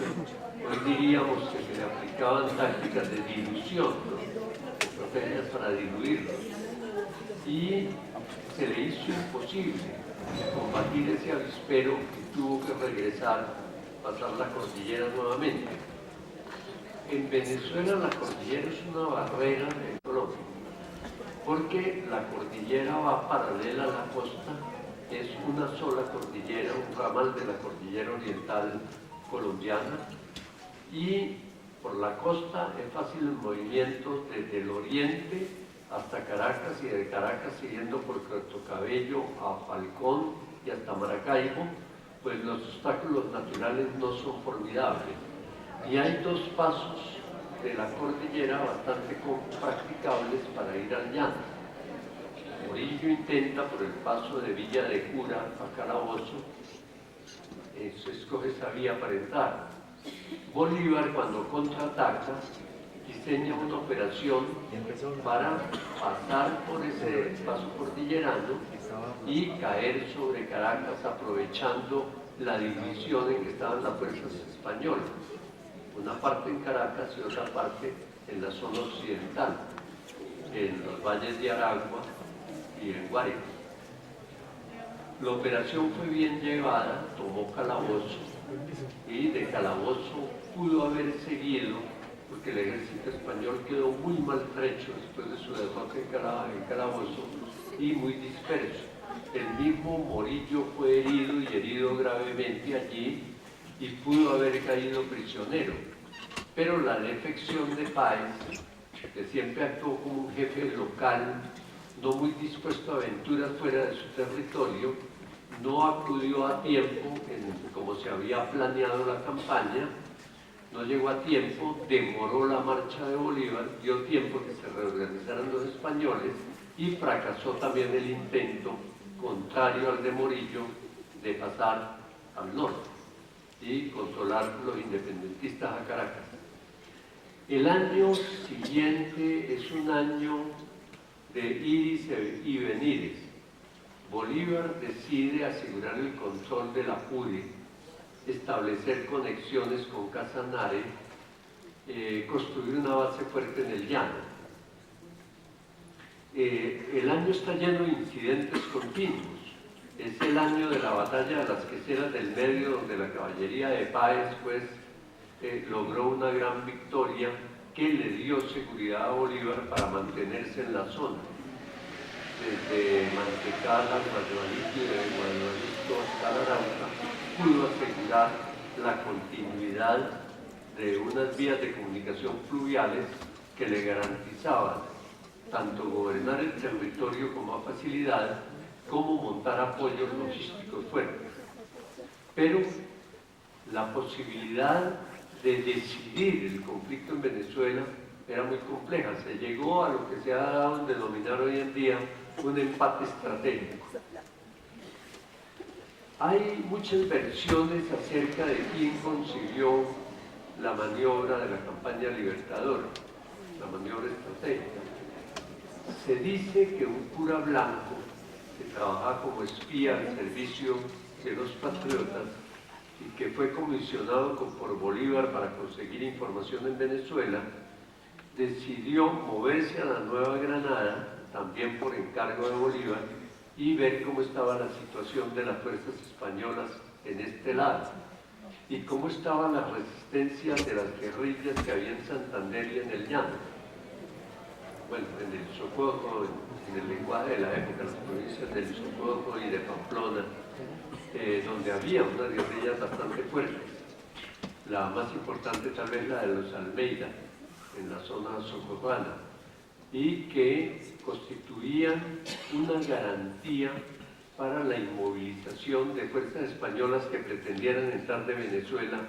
Hoy diríamos que se le aplicaban tácticas de dilución, ¿no? Estrategias para diluirlos. Y se le hizo imposible combatir ese avispero y tuvo que regresar, pasar la cordillera nuevamente. En Venezuela la cordillera es una barrera de Colombia, porque la cordillera va paralela a la costa, es una sola cordillera, un ramal de la cordillera oriental colombiana, y por la costa es fácil el movimiento desde el oriente hasta Caracas y de Caracas siguiendo por Puerto Cabello a Falcón y hasta Maracaibo, pues los obstáculos naturales no son formidables. Y hay dos pasos de la cordillera bastante practicables para ir al llano. Morillo intenta por el paso de Villa de Cura a Calabozo, se escoge esa vía para entrar. Bolívar, cuando contraataca, diseña una operación para pasar por ese paso cordillerano y caer sobre Caracas aprovechando la división en que estaban las fuerzas españolas. Una parte en Caracas y otra parte en la zona occidental, en los valles de Aragua y en Guárico. La operación fue bien llevada, tomó Calabozo y de Calabozo pudo haber seguido, porque el ejército español quedó muy maltrecho después de su derrota en Calabozo y muy disperso. El mismo Morillo fue herido y herido gravemente allí y pudo haber caído prisionero. Pero la defección de Páez, que siempre actuó como un jefe local, no muy dispuesto a aventuras fuera de su territorio, no acudió a tiempo, como se había planeado la campaña, no llegó a tiempo, demoró la marcha de Bolívar, dio tiempo que se reorganizaran los españoles y fracasó también el intento, contrario al de Morillo, de pasar al norte y controlar los independentistas a Caracas. El año siguiente es un año de iris y venires. Bolívar decide asegurar el control del Apure, establecer conexiones con Casanare, construir una base fuerte en el llano. El año está lleno de incidentes continuos. Es el año de la batalla de las Queseras del Medio, donde la caballería de Páez pues, logró una gran victoria que le dio seguridad a Bolívar para mantenerse en la zona. Desde Mantecala, Guadalupe y de Guadalupe hasta la Arauca, pudo asegurar la continuidad de unas vías de comunicación fluviales que le garantizaban tanto gobernar el territorio con más facilidad como montar apoyos logísticos fuertes. Pero la posibilidad de decidir el conflicto en Venezuela era muy compleja. Se llegó a lo que se ha dado en denominar hoy en día un empate estratégico. Hay muchas versiones acerca de quién concibió la maniobra de la campaña libertadora, la maniobra estratégica. Se dice que un cura blanco que trabajaba como espía al servicio de los patriotas y que fue comisionado por Bolívar para conseguir información en Venezuela, decidió moverse a la Nueva Granada, también por encargo de Bolívar, y ver cómo estaba la situación de las fuerzas españolas en este lado y cómo estaban las resistencias de las guerrillas que había en Santander y en el llano. Bueno, en el Socorro, en el lenguaje de la época, las provincias del Socorro y de Pamplona, donde había unas guerrillas bastante fuertes. La más importante tal vez la de los Almeida, en la zona socorrana, y que constituían una garantía para la inmovilización de fuerzas españolas que pretendieran entrar de Venezuela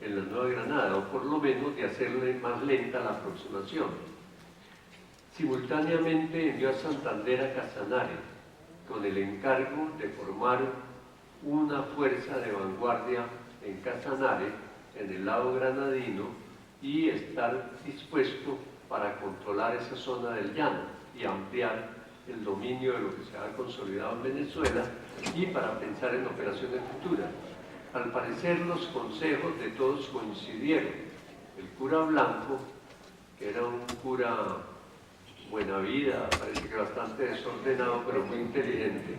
en la Nueva Granada, o por lo menos de hacerle más lenta la aproximación. Simultáneamente envió a Santander a Casanare con el encargo de formar una fuerza de vanguardia en Casanare, en el lado granadino, y estar dispuesto para controlar esa zona del llano y ampliar el dominio de lo que se ha consolidado en Venezuela y para pensar en operaciones futuras. Al parecer los consejos de todos coincidieron. El cura Blanco, que era un cura buena vida, parece que bastante desordenado, pero muy inteligente,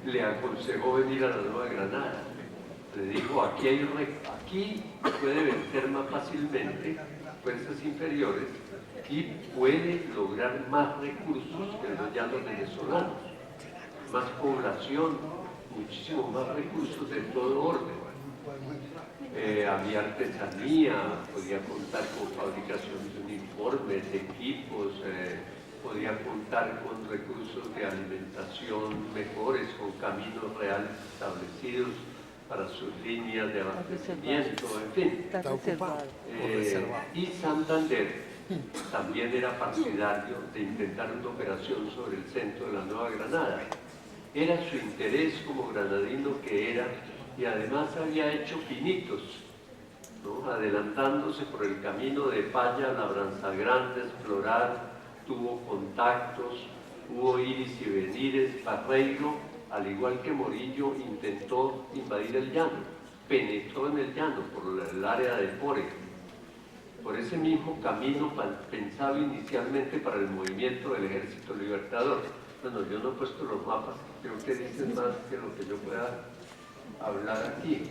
le aconsejó venir a la Nueva Granada. Le dijo, aquí puede vencer más fácilmente fuerzas inferiores y puede lograr más recursos que los llanos venezolanos, más población, muchísimo más recursos de todo orden. Había artesanía, podía contar con fabricación de uniformes, equipos, podía contar con recursos de alimentación mejores, con caminos reales establecidos para sus líneas de abastecimiento, en fin. Está reservado. Y Santander también era partidario de intentar una operación sobre el centro de la Nueva Granada. Era su interés como granadino que era, y además había hecho pinitos, ¿no? Adelantándose por el camino de Paya, Labranza Grande, explorar, tuvo contactos, hubo iris y venires. Barreiro, al igual que Morillo, intentó invadir el llano, penetró en el llano por el área de Pore, por ese mismo camino pensado inicialmente para el movimiento del Ejército Libertador. Bueno, yo no he puesto los mapas, creo que dicen más que lo que yo pueda hablar aquí.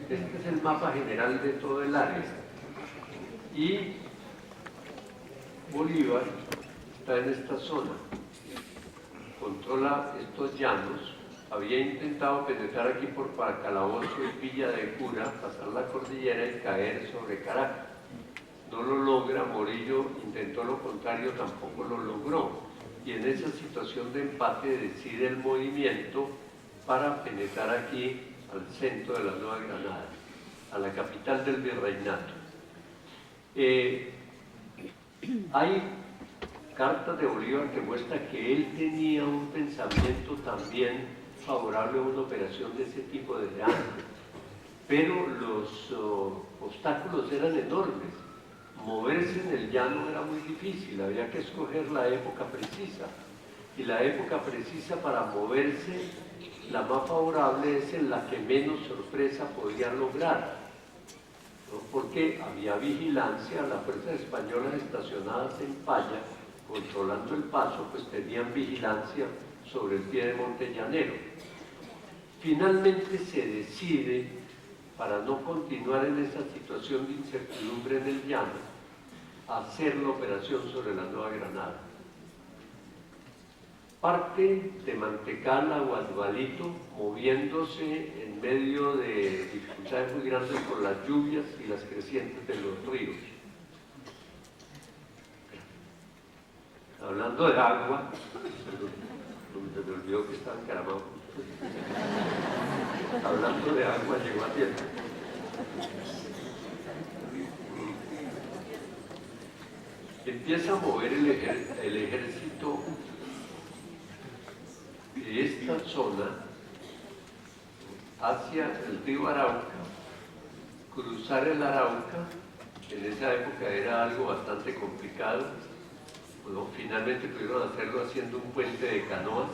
Este es el mapa general de todo el área. Y Bolívar está en esta zona, controla estos llanos, había intentado penetrar aquí por Calabozo y Villa de Cura, pasar la cordillera y caer sobre Caracas. No lo logra. Morillo intentó lo contrario, tampoco lo logró. Y en esa situación de empate decide el movimiento para penetrar aquí al centro de la Nueva Granada, a la capital del virreinato. Hay cartas de Bolívar que muestran que él tenía un pensamiento también favorable a una operación de ese tipo desde antes, pero los obstáculos eran enormes. Moverse en el llano era muy difícil, había que escoger la época precisa. y la época precisa para moverse, la más favorable es en la que menos sorpresa podía lograr, ¿no? Porque había vigilancia, las fuerzas españolas estacionadas en Paya, controlando el paso, pues tenían vigilancia sobre el pie de monte llanero. Finalmente se decide, para no continuar en esa situación de incertidumbre en el llano, hacer la operación sobre la Nueva Granada. Parte de Mantecala a Guadualito, moviéndose en medio de dificultades muy grandes por las lluvias y las crecientes de los ríos. Hablando de agua, se me olvidó que estaba encaramado. Hablando de agua, llegó a tiempo. Empieza a mover el ejército de esta zona hacia el río Arauca, cruzar el Arauca. En esa época era algo bastante complicado. Bueno, finalmente pudieron hacerlo haciendo un puente de canoas.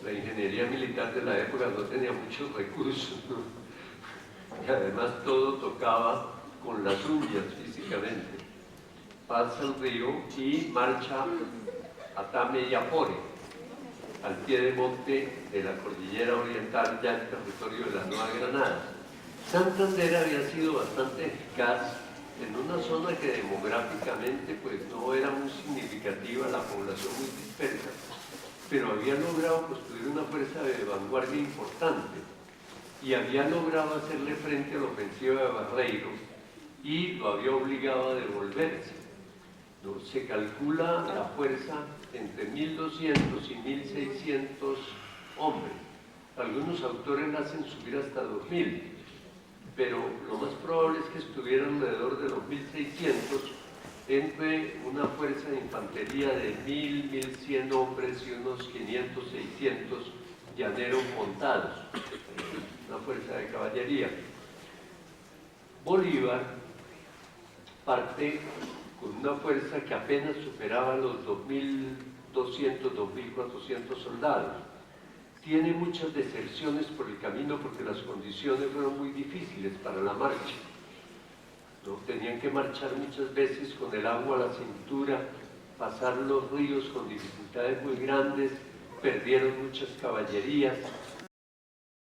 La ingeniería militar de la época no tenía muchos recursos, ¿no? Y además todo tocaba con las uñas físicamente. Pasa el río y marcha a Tame y Apore, al pie de monte de la cordillera oriental, ya el territorio de la Nueva Granada. Santander había sido bastante eficaz en una zona que demográficamente pues no era muy significativa, la población muy dispersa, pero había logrado construir una fuerza de vanguardia importante y había logrado hacerle frente a la ofensiva de Barreiro y lo había obligado a devolverse. ¿No? Se calcula la fuerza entre 1.200 y 1.600 hombres. Algunos autores la hacen subir hasta 2.000, pero lo más probable es que estuviera alrededor de los 1.600 entre una fuerza de infantería de 1.000, 1.100 hombres y unos 500, 600 llaneros montados, una fuerza de caballería. Bolívar parte con una fuerza que apenas superaba los 2.200, 2.400 soldados. Tiene muchas deserciones por el camino porque las condiciones fueron muy difíciles para la marcha, ¿no? Tenían que marchar muchas veces con el agua a la cintura, pasar los ríos con dificultades muy grandes, perdieron muchas caballerías,